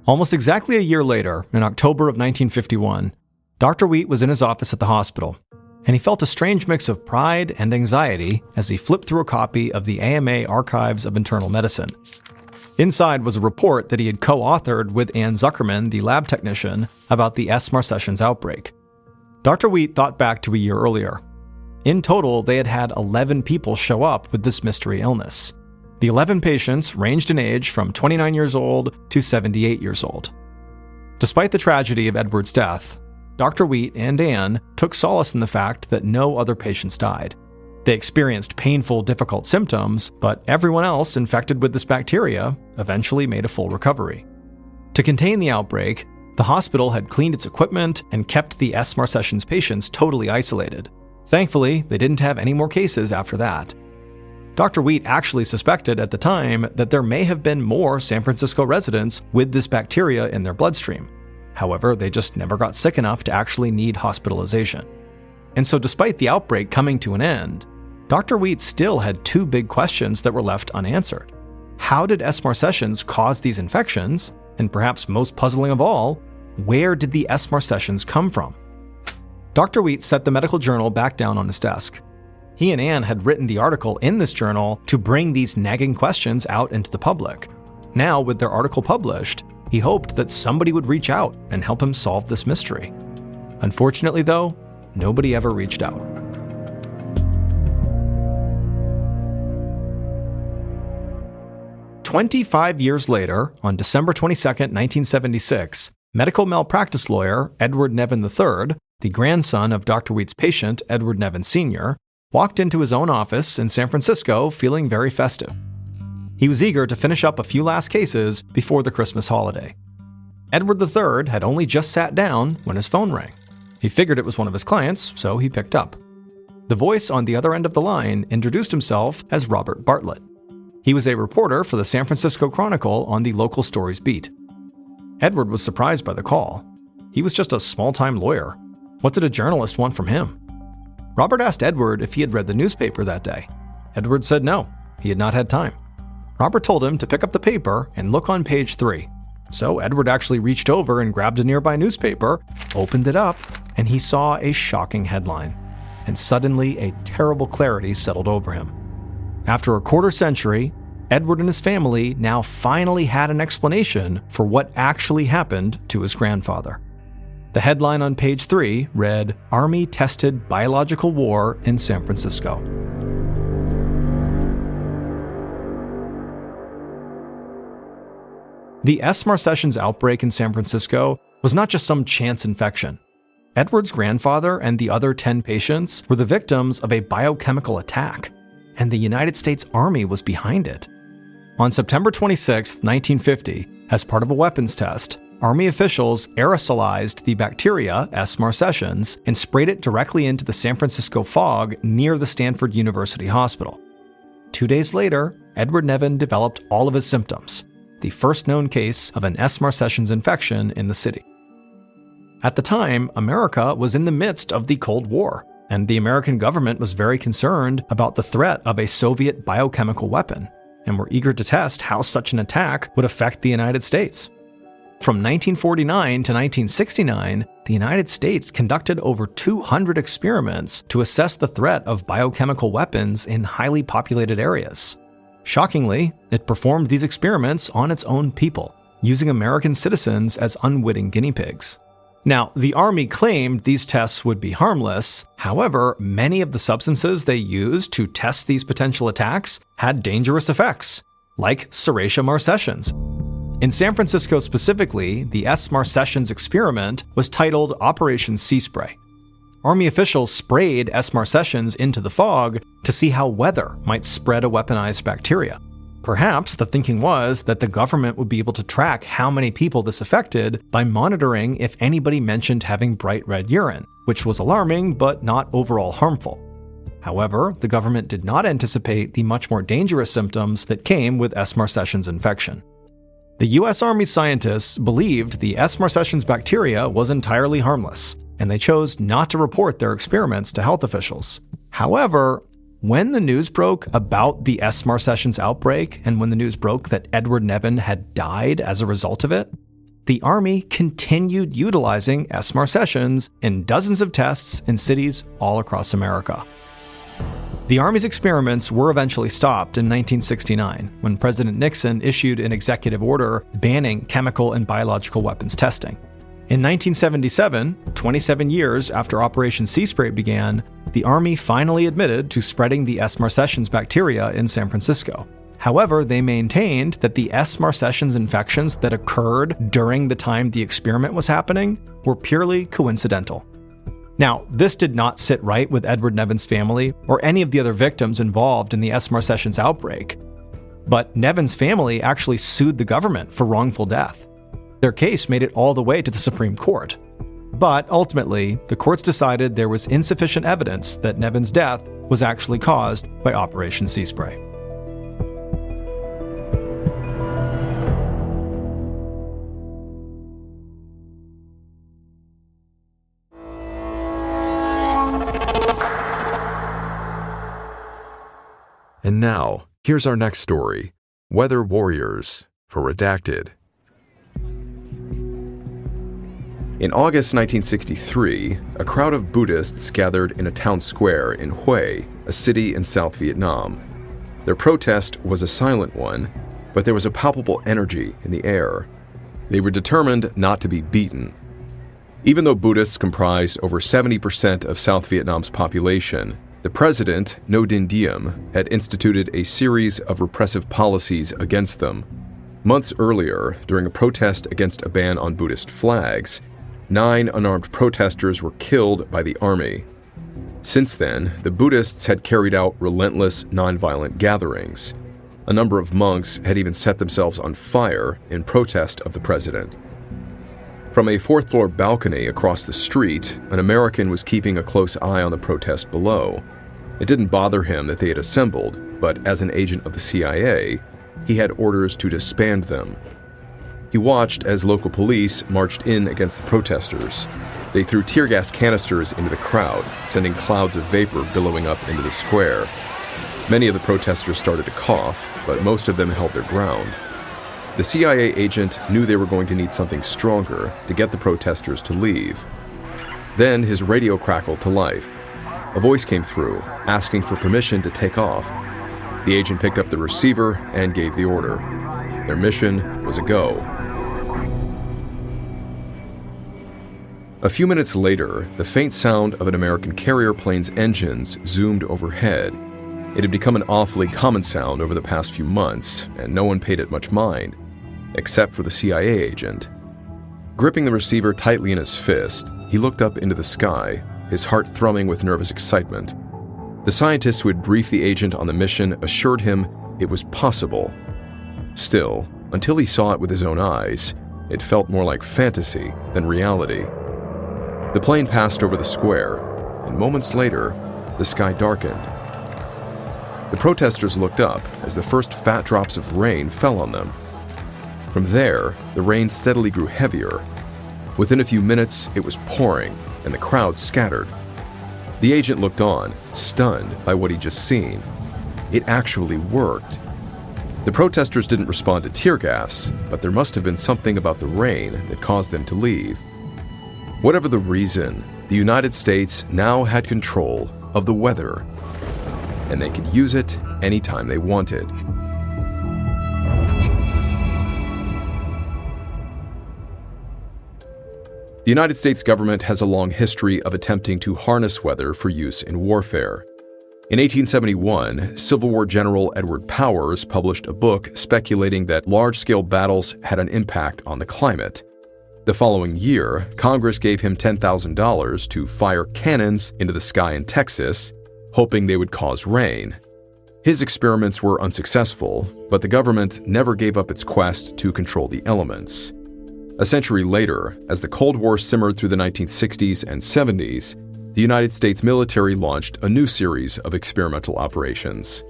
Almost exactly a year later, in October of 1951, Dr. Wheat was in his office at the hospital, and he felt a strange mix of pride and anxiety as he flipped through a copy of the AMA Archives of Internal Medicine. Inside was a report that he had co-authored with Ann Zuckerman, the lab technician, about the S. marcescens outbreak. Dr. Wheat thought back to a year earlier. In total, they had had 11 people show up with this mystery illness. The 11 patients ranged in age from 29 years old to 78 years old. Despite the tragedy of Edward's death, Dr. Wheat and Anne took solace in the fact that no other patients died. They experienced painful, difficult symptoms, but everyone else infected with this bacteria eventually made a full recovery. To contain the outbreak, the hospital had cleaned its equipment and kept the S. marcescens patients totally isolated. Thankfully, they didn't have any more cases after that. Dr. Wheat actually suspected at the time that there may have been more San Francisco residents with this bacteria in their bloodstream. However, they just never got sick enough to actually need hospitalization. And so despite the outbreak coming to an end, Dr. Wheat still had two big questions that were left unanswered. How did S. marcescens cause these infections? And perhaps most puzzling of all, where did the S. marcescens come from? Dr. Wheat set the medical journal back down on his desk. He and Anne had written the article in this journal to bring these nagging questions out into the public. Now, with their article published, he hoped that somebody would reach out and help him solve this mystery. Unfortunately, though, nobody ever reached out. "25 years later, on December 22, 1976, medical malpractice lawyer Edward Nevin III, the grandson of Dr. Wheat's patient, Edward Nevin Sr., walked into his own office in San Francisco feeling very festive. He was eager to finish up a few last cases before the Christmas holiday. Edward III had only just sat down when his phone rang. He figured it was one of his clients, so he picked up. The voice on the other end of the line introduced himself as Robert Bartlett. He was a reporter for the San Francisco Chronicle on the local stories beat. Edward was surprised by the call. He was just a small-time lawyer. What did a journalist want from him? Robert asked Edward if he had read the newspaper that day. Edward said no, he had not had time. Robert told him to pick up the paper and look on page 3. So Edward actually reached over and grabbed a nearby newspaper, opened it up, and he saw a shocking headline. And suddenly a terrible clarity settled over him. After a quarter century, Edward and his family now finally had an explanation for what actually happened to his grandfather. The headline on page 3 read, "Army Tested Biological War in San Francisco." The S. marcescens outbreak in San Francisco was not just some chance infection. Edward's grandfather and the other 10 patients were the victims of a biochemical attack, and the United States Army was behind it. On September 26, 1950, as part of a weapons test, Army officials aerosolized the bacteria S. marcescens and sprayed it directly into the San Francisco fog near the Stanford University Hospital. 2 days later, Edward Nevin developed all of his symptoms, the first known case of an S. marcescens infection in the city. At the time, America was in the midst of the Cold War, and the American government was very concerned about the threat of a Soviet biochemical weapon, and were eager to test how such an attack would affect the United States. From 1949 to 1969, the United States conducted over 200 experiments to assess the threat of biochemical weapons in highly populated areas. Shockingly, it performed these experiments on its own people, using American citizens as unwitting guinea pigs. Now, the Army claimed these tests would be harmless. However, many of the substances they used to test these potential attacks had dangerous effects, like Serratia marcescens. In San Francisco specifically, the S. marcescens experiment was titled Operation Sea Spray. Army officials sprayed S. marcescens into the fog to see how weather might spread a weaponized bacteria. Perhaps the thinking was that the government would be able to track how many people this affected by monitoring if anybody mentioned having bright red urine, which was alarming but not overall harmful. However, the government did not anticipate the much more dangerous symptoms that came with S. marcescens infection. The U.S. Army scientists believed the S. marcescens bacteria was entirely harmless, and they chose not to report their experiments to health officials. However, when the news broke about the S. marcescens outbreak, and when the news broke that Edward Nevin had died as a result of it, the Army continued utilizing S. marcescens in dozens of tests in cities all across America. The Army's experiments were eventually stopped in 1969, when President Nixon issued an executive order banning chemical and biological weapons testing. In 1977, 27 years after Operation Sea Spray began, the Army finally admitted to spreading the S. marcescens bacteria in San Francisco. However, they maintained that the S. marcescens infections that occurred during the time the experiment was happening were purely coincidental. Now, this did not sit right with Edward Nevin's family or any of the other victims involved in the S. marcescens outbreak. But Nevin's family actually sued the government for wrongful death. Their case made it all the way to the Supreme Court. But ultimately, the courts decided there was insufficient evidence that Nevin's death was actually caused by Operation Sea Spray. And now, here's our next story, Weather Warriors, for Redacted. In August 1963, a crowd of Buddhists gathered in a town square in Hue, a city in South Vietnam. Their protest was a silent one, but there was a palpable energy in the air. They were determined not to be beaten. Even though Buddhists comprise over 70% of South Vietnam's population, the president, Ngo Dinh Diem, had instituted a series of repressive policies against them. Months earlier, during a protest against a ban on Buddhist flags, 9 unarmed protesters were killed by the army. Since then, the Buddhists had carried out relentless, nonviolent gatherings. A number of monks had even set themselves on fire in protest of the president. From a 4th-floor balcony across the street, an American was keeping a close eye on the protest below. It didn't bother him that they had assembled, but as an agent of the CIA, he had orders to disband them. He watched as local police marched in against the protesters. They threw tear gas canisters into the crowd, sending clouds of vapor billowing up into the square. Many of the protesters started to cough, but most of them held their ground. The CIA agent knew they were going to need something stronger to get the protesters to leave. Then his radio crackled to life. A voice came through, asking for permission to take off. The agent picked up the receiver and gave the order. Their mission was a go. A few minutes later, the faint sound of an American carrier plane's engines zoomed overhead. It had become an awfully common sound over the past few months, and no one paid it much mind, except for the CIA agent. Gripping the receiver tightly in his fist, he looked up into the sky, his heart thrumming with nervous excitement. The scientists who had briefed the agent on the mission assured him it was possible. Still, until he saw it with his own eyes, it felt more like fantasy than reality. The plane passed over the square, and moments later, the sky darkened. The protesters looked up as the first fat drops of rain fell on them. From there, the rain steadily grew heavier. Within a few minutes, it was pouring, and the crowd scattered. The agent looked on, stunned by what he'd just seen. It actually worked. The protesters didn't respond to tear gas, but there must have been something about the rain that caused them to leave. Whatever the reason, the United States now had control of the weather, and they could use it anytime they wanted. The United States government has a long history of attempting to harness weather for use in warfare. In 1871, Civil War General Edward Powers published a book speculating that large-scale battles had an impact on the climate. The following year, Congress gave him $10,000 to fire cannons into the sky in Texas, hoping they would cause rain. His experiments were unsuccessful, but the government never gave up its quest to control the elements. A century later, as the Cold War simmered through the 1960s and 70s, the United States military launched a new series of experimental operations.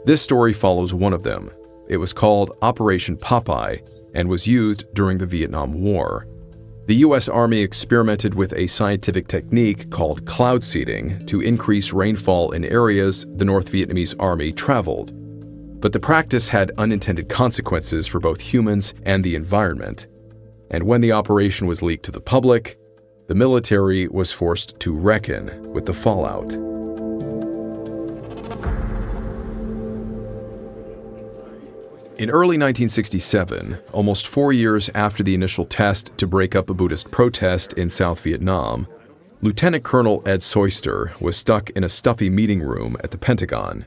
This story follows one of them. It was called Operation Popeye and was used during the Vietnam War. The U.S. Army experimented with a scientific technique called cloud seeding to increase rainfall in areas the North Vietnamese Army traveled. But the practice had unintended consequences for both humans and the environment. And when the operation was leaked to the public, the military was forced to reckon with the fallout. In early 1967, almost 4 years after the initial test to break up a Buddhist protest in South Vietnam, Lieutenant Colonel Ed Soyster was stuck in a stuffy meeting room at the Pentagon.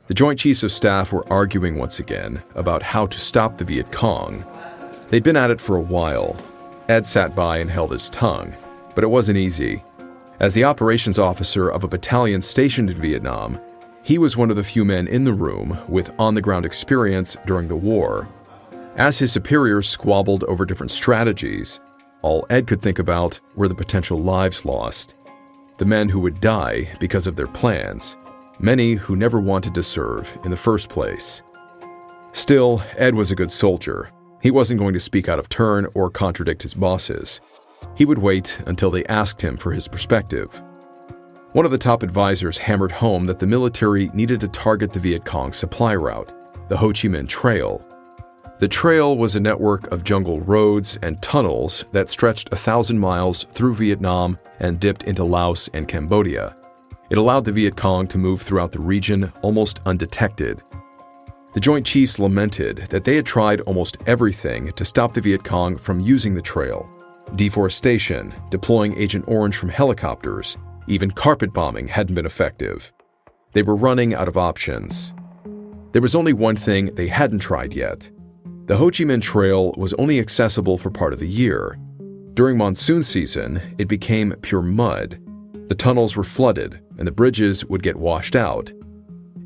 The Joint Chiefs of Staff were arguing once again about how to stop the Viet Cong. They'd been at it for a while. Ed sat by and held his tongue, but it wasn't easy. As the operations officer of a battalion stationed in Vietnam, he was one of the few men in the room with on-the-ground experience during the war. As his superiors squabbled over different strategies, all Ed could think about were the potential lives lost. The men who would die because of their plans, many who never wanted to serve in the first place. Still, Ed was a good soldier. He wasn't going to speak out of turn or contradict his bosses. He would wait until they asked him for his perspective. One of the top advisors hammered home that the military needed to target the Viet Cong supply route, the Ho Chi Minh Trail. The trail was a network of jungle roads and tunnels that stretched 1,000 miles through Vietnam and dipped into Laos and Cambodia. It allowed the Viet Cong to move throughout the region almost undetected. The Joint Chiefs lamented that they had tried almost everything to stop the Viet Cong from using the trail. Deforestation, deploying Agent Orange from helicopters, even carpet bombing hadn't been effective. They were running out of options. There was only one thing they hadn't tried yet. The Ho Chi Minh Trail was only accessible for part of the year. During monsoon season, it became pure mud. The tunnels were flooded, and the bridges would get washed out.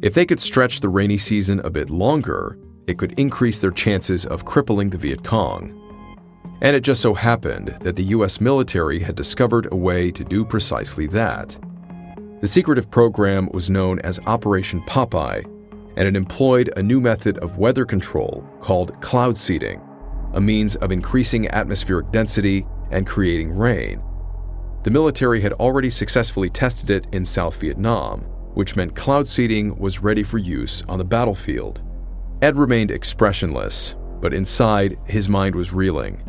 If they could stretch the rainy season a bit longer, it could increase their chances of crippling the Viet Cong. And it just so happened that the US military had discovered a way to do precisely that. The secretive program was known as Operation Popeye, and it employed a new method of weather control called cloud seeding, a means of increasing atmospheric density and creating rain. The military had already successfully tested it in South Vietnam, which meant cloud seeding was ready for use on the battlefield. Ed remained expressionless, but inside, his mind was reeling.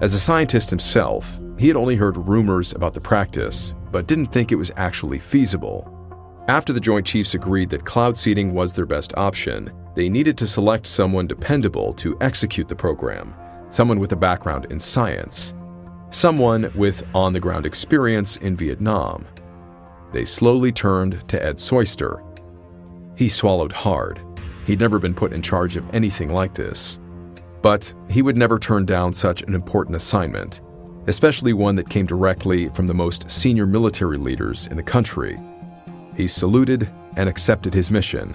As a scientist himself, he had only heard rumors about the practice, but didn't think it was actually feasible. After the Joint Chiefs agreed that cloud seeding was their best option, they needed to select someone dependable to execute the program, someone with a background in science, someone with on-the-ground experience in Vietnam. They slowly turned to Ed Soyster. He swallowed hard. He'd never been put in charge of anything like this. But he would never turn down such an important assignment, especially one that came directly from the most senior military leaders in the country. He saluted and accepted his mission.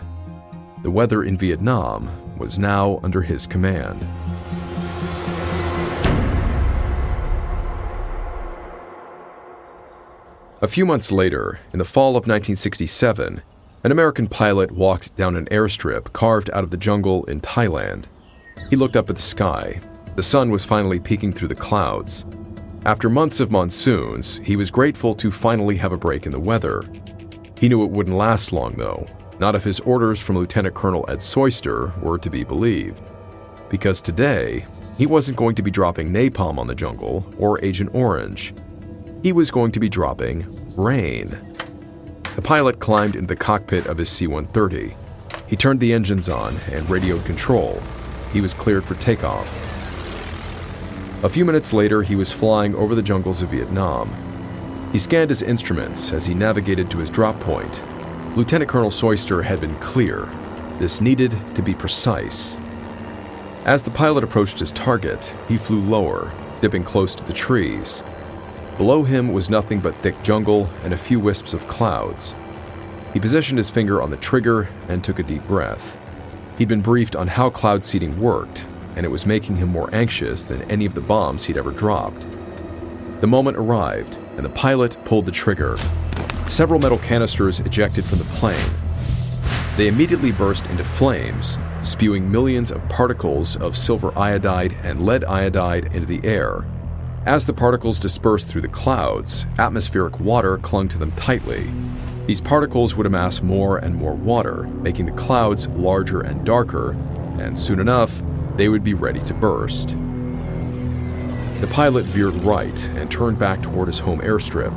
The weather in Vietnam was now under his command. A few months later, in the fall of 1967, an American pilot walked down an airstrip carved out of the jungle in Thailand. He looked up at the sky. The sun was finally peeking through the clouds. After months of monsoons, he was grateful to finally have a break in the weather. He knew it wouldn't last long, though, not if his orders from Lieutenant Colonel Ed Soyster were to be believed. Because today, he wasn't going to be dropping napalm on the jungle or Agent Orange. He was going to be dropping rain. The pilot climbed into the cockpit of his C-130. He turned the engines on and radioed control. He was cleared for takeoff. A few minutes later, he was flying over the jungles of Vietnam. He scanned his instruments as he navigated to his drop point. Lieutenant Colonel Soyster had been clear. This needed to be precise. As the pilot approached his target, he flew lower, dipping close to the trees. Below him was nothing but thick jungle and a few wisps of clouds. He positioned his finger on the trigger and took a deep breath. He'd been briefed on how cloud seeding worked, and it was making him more anxious than any of the bombs he'd ever dropped. The moment arrived, and the pilot pulled the trigger. Several metal canisters ejected from the plane. They immediately burst into flames, spewing millions of particles of silver iodide and lead iodide into the air. As the particles dispersed through the clouds, atmospheric water clung to them tightly. These particles would amass more and more water, making the clouds larger and darker, and soon enough, they would be ready to burst. The pilot veered right and turned back toward his home airstrip.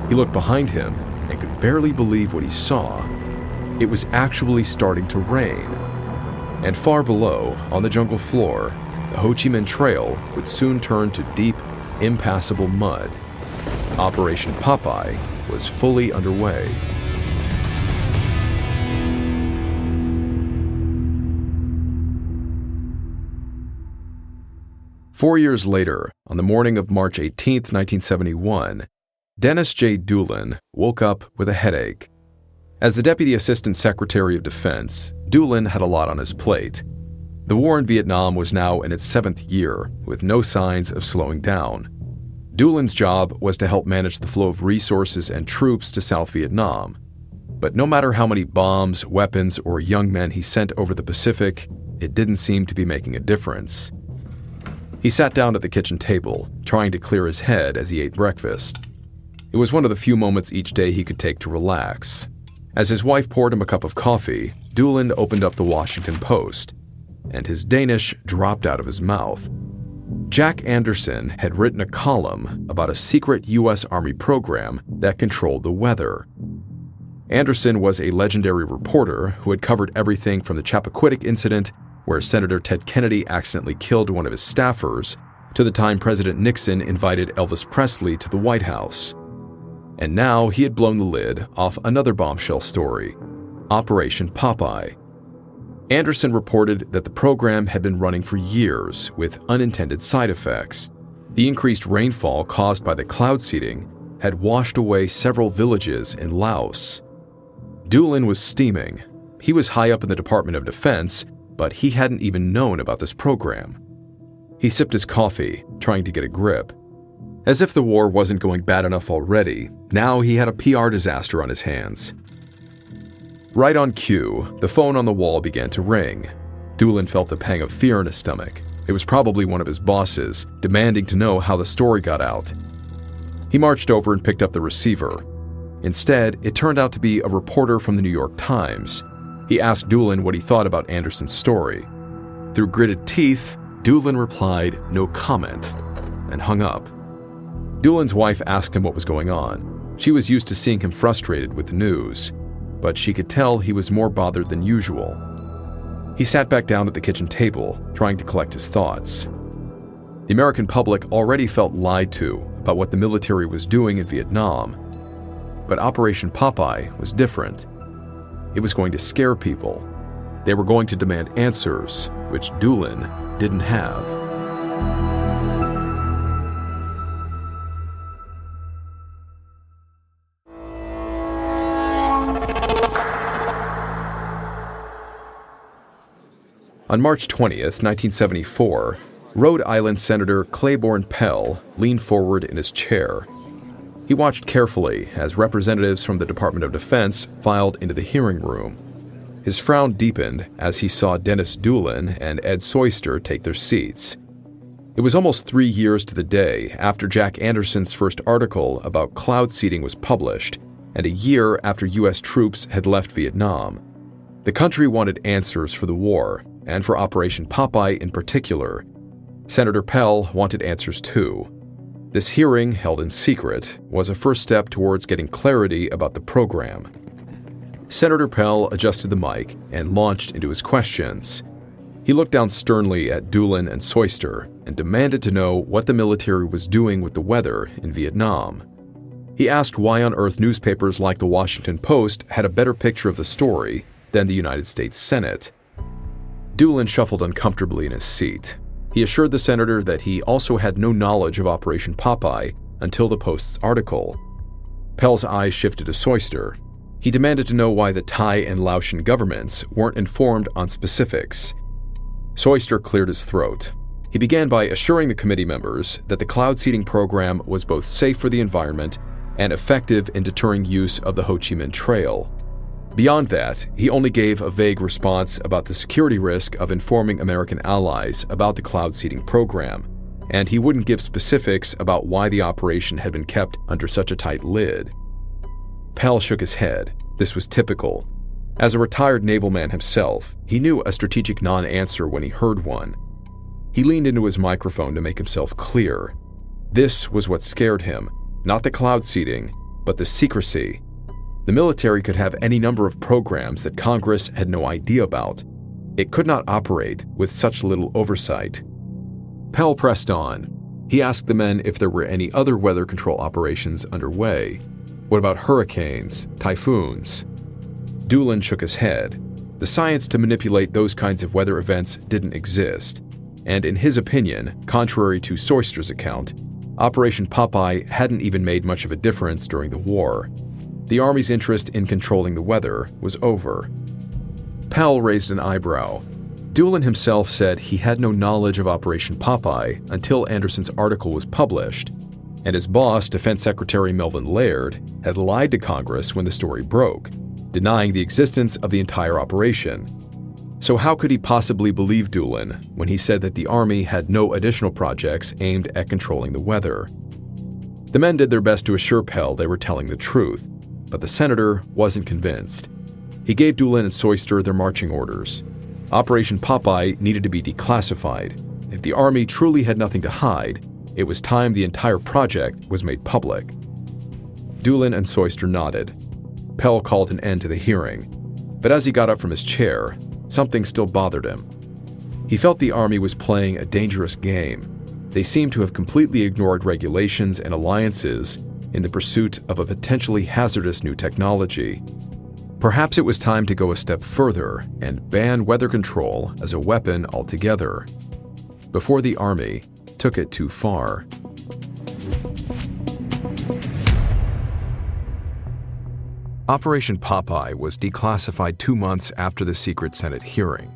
He looked behind him and could barely believe what he saw. It was actually starting to rain. And far below, on the jungle floor, the Ho Chi Minh Trail would soon turn to deep, impassable mud. Operation Popeye was fully underway. 4 years later, on the morning of March 18, 1971, Dennis J. Doolin woke up with a headache. As the Deputy Assistant Secretary of Defense, Doolin had a lot on his plate. The war in Vietnam was now in its 7th year, with no signs of slowing down. Doolin's job was to help manage the flow of resources and troops to South Vietnam. But no matter how many bombs, weapons, or young men he sent over the Pacific, it didn't seem to be making a difference. He sat down at the kitchen table, trying to clear his head as he ate breakfast. It was one of the few moments each day he could take to relax. As his wife poured him a cup of coffee, Doolin opened up the Washington Post, and his Danish dropped out of his mouth. Jack Anderson had written a column about a secret U.S. Army program that controlled the weather. Anderson was a legendary reporter who had covered everything from the Chappaquiddick incident, where Senator Ted Kennedy accidentally killed one of his staffers, to the time President Nixon invited Elvis Presley to the White House. And now he had blown the lid off another bombshell story, Operation Popeye. Anderson reported that the program had been running for years with unintended side effects. The increased rainfall caused by the cloud seeding had washed away several villages in Laos. Doolin was steaming. He was high up in the Department of Defense, but he hadn't even known about this program. He sipped his coffee, trying to get a grip. As if the war wasn't going bad enough already, now he had a PR disaster on his hands. Right on cue, the phone on the wall began to ring. Doolin felt a pang of fear in his stomach. It was probably one of his bosses, demanding to know how the story got out. He marched over and picked up the receiver. Instead, it turned out to be a reporter from the New York Times. He asked Doolin what he thought about Anderson's story. Through gritted teeth, Doolin replied, "No comment," and hung up. Doolin's wife asked him what was going on. She was used to seeing him frustrated with the news, but she could tell he was more bothered than usual. He sat back down at the kitchen table, trying to collect his thoughts. The American public already felt lied to about what the military was doing in Vietnam. But Operation Popeye was different. It was going to scare people. They were going to demand answers, which Doolin didn't have. On March 20th, 1974, Rhode Island Senator Claiborne Pell leaned forward in his chair. He watched carefully as representatives from the Department of Defense filed into the hearing room. His frown deepened as he saw Dennis Doolin and Ed Soyster take their seats. It was almost 3 years to the day after Jack Anderson's first article about cloud seeding was published, and a year after U.S. troops had left Vietnam. The country wanted answers for the war, and for Operation Popeye in particular. Senator Pell wanted answers too. This hearing, held in secret, was a first step towards getting clarity about the program. Senator Pell adjusted the mic and launched into his questions. He looked down sternly at Doolin and Soyster and demanded to know what the military was doing with the weather in Vietnam. He asked why on earth newspapers like the Washington Post had a better picture of the story than the United States Senate. Doolin shuffled uncomfortably in his seat. He assured the senator that he also had no knowledge of Operation Popeye until the Post's article. Pell's eyes shifted to Soyster. He demanded to know why the Thai and Laotian governments weren't informed on specifics. Soyster cleared his throat. He began by assuring the committee members that the cloud seeding program was both safe for the environment and effective in deterring use of the Ho Chi Minh Trail. Beyond that, he only gave a vague response about the security risk of informing American allies about the cloud seeding program, and he wouldn't give specifics about why the operation had been kept under such a tight lid. Pell shook his head. This was typical. As a retired naval man himself, he knew a strategic non-answer when he heard one. He leaned into his microphone to make himself clear. This was what scared him, not the cloud seeding, but the secrecy. The military could have any number of programs that Congress had no idea about. It could not operate with such little oversight. Pell pressed on. He asked the men if there were any other weather control operations underway. What about hurricanes, typhoons? Doolin shook his head. The science to manipulate those kinds of weather events didn't exist. And in his opinion, contrary to Soyster's account, Operation Popeye hadn't even made much of a difference during the war. The Army's interest in controlling the weather was over. Pell raised an eyebrow. Doolin himself said he had no knowledge of Operation Popeye until Anderson's article was published, and his boss, Defense Secretary Melvin Laird, had lied to Congress when the story broke, denying the existence of the entire operation. So how could he possibly believe Doolin when he said that the Army had no additional projects aimed at controlling the weather? The men did their best to assure Pell they were telling the truth, but the senator wasn't convinced. He gave Doolin and Soyster their marching orders. Operation Popeye needed to be declassified. If the Army truly had nothing to hide, it was time the entire project was made public. Doolin and Soyster nodded. Pell called an end to the hearing, but as he got up from his chair, something still bothered him. He felt the Army was playing a dangerous game. They seemed to have completely ignored regulations and alliances in the pursuit of a potentially hazardous new technology. Perhaps it was time to go a step further and ban weather control as a weapon altogether, before the Army took it too far. Operation Popeye was declassified 2 months after the secret Senate hearing.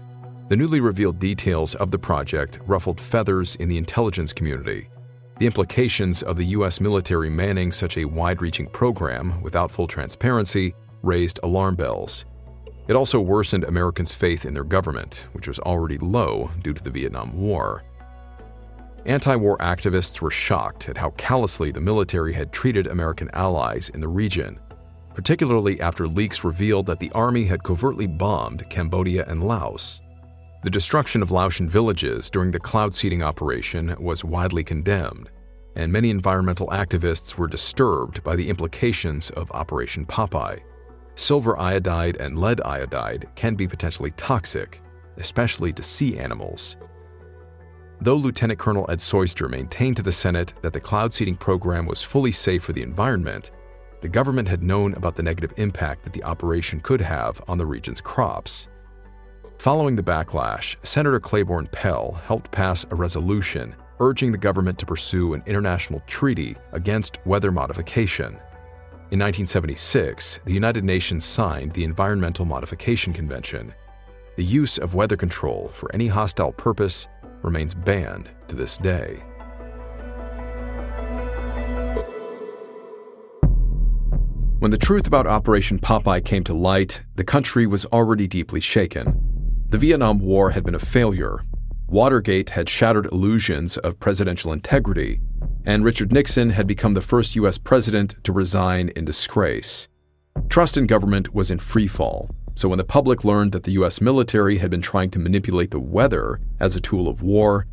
The newly revealed details of the project ruffled feathers in the intelligence community. The implications of the U.S. military manning such a wide-reaching program without full transparency raised alarm bells. It also worsened Americans' faith in their government, which was already low due to the Vietnam War. Anti-war activists were shocked at how callously the military had treated American allies in the region, particularly after leaks revealed that the Army had covertly bombed Cambodia and Laos. The destruction of Laotian villages during the cloud seeding operation was widely condemned, and many environmental activists were disturbed by the implications of Operation Popeye. Silver iodide and lead iodide can be potentially toxic, especially to sea animals. Though Lieutenant Colonel Ed Soyster maintained to the Senate that the cloud seeding program was fully safe for the environment, the government had known about the negative impact that the operation could have on the region's crops. Following the backlash, Senator Claiborne Pell helped pass a resolution urging the government to pursue an international treaty against weather modification. In 1976, the United Nations signed the Environmental Modification Convention. The use of weather control for any hostile purpose remains banned to this day. When the truth about Operation Popeye came to light, the country was already deeply shaken. The Vietnam War had been a failure. Watergate had shattered illusions of presidential integrity, and Richard Nixon had become the first U.S. president to resign in disgrace. Trust in government was in freefall, so when the public learned that the U.S. military had been trying to manipulate the weather as a tool of war,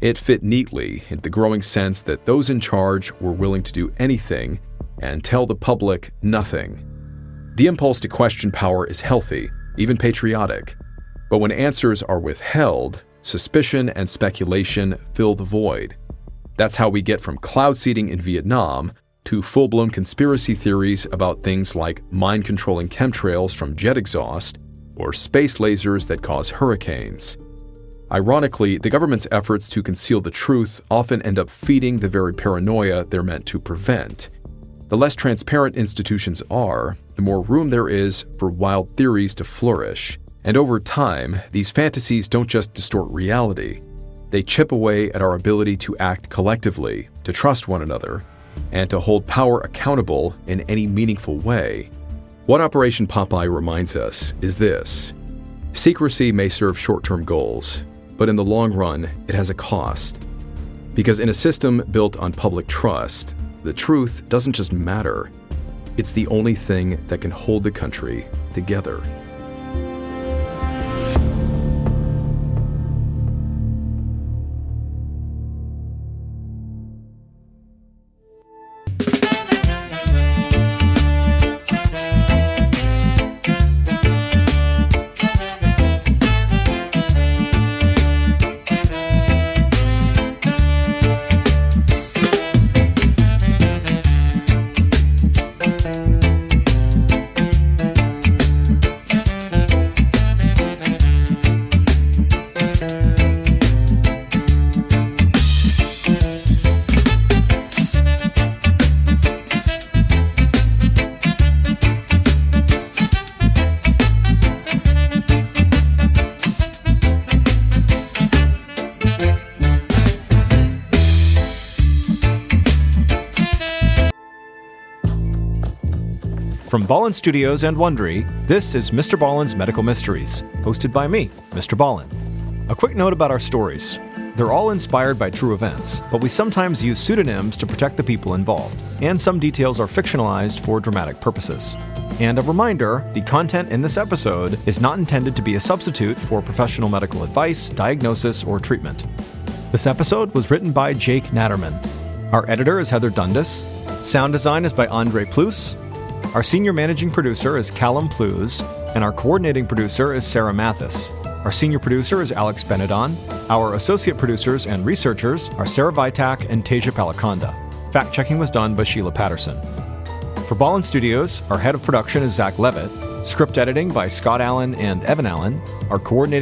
it fit neatly into the growing sense that those in charge were willing to do anything and tell the public nothing. The impulse to question power is healthy, even patriotic, but when answers are withheld, suspicion and speculation fill the void. That's how we get from cloud seeding in Vietnam to full-blown conspiracy theories about things like mind-controlling chemtrails from jet exhaust or space lasers that cause hurricanes. Ironically, the government's efforts to conceal the truth often end up feeding the very paranoia they're meant to prevent. The less transparent institutions are, the more room there is for wild theories to flourish. And over time, these fantasies don't just distort reality. They chip away at our ability to act collectively, to trust one another, and to hold power accountable in any meaningful way. What Operation Popeye reminds us is this: secrecy may serve short-term goals, but in the long run, it has a cost. Because in a system built on public trust, the truth doesn't just matter. It's the only thing that can hold the country together. Ballen Studios and Wondery, this is MrBallen's Medical Mysteries, hosted by me, Mr. Ballen. A quick note about our stories. They're all inspired by true events, but we sometimes use pseudonyms to protect the people involved, and some details are fictionalized for dramatic purposes. And a reminder, the content in this episode is not intended to be a substitute for professional medical advice, diagnosis, or treatment. This episode was written by Jake Natterman. Our editor is Heather Dundas. Sound design is by Andre Plus. Our senior managing producer is Callum Plews, and our coordinating producer is Sarah Mathis. Our senior producer is Alex Benedon. Our associate producers and researchers are Sarah Vitak and Teja Palakonda. Fact-checking was done by Sheila Patterson. For Ballen Studios, our head of production is Zach Levitt. Script editing by Scott Allen and Evan Allen. Our coordinating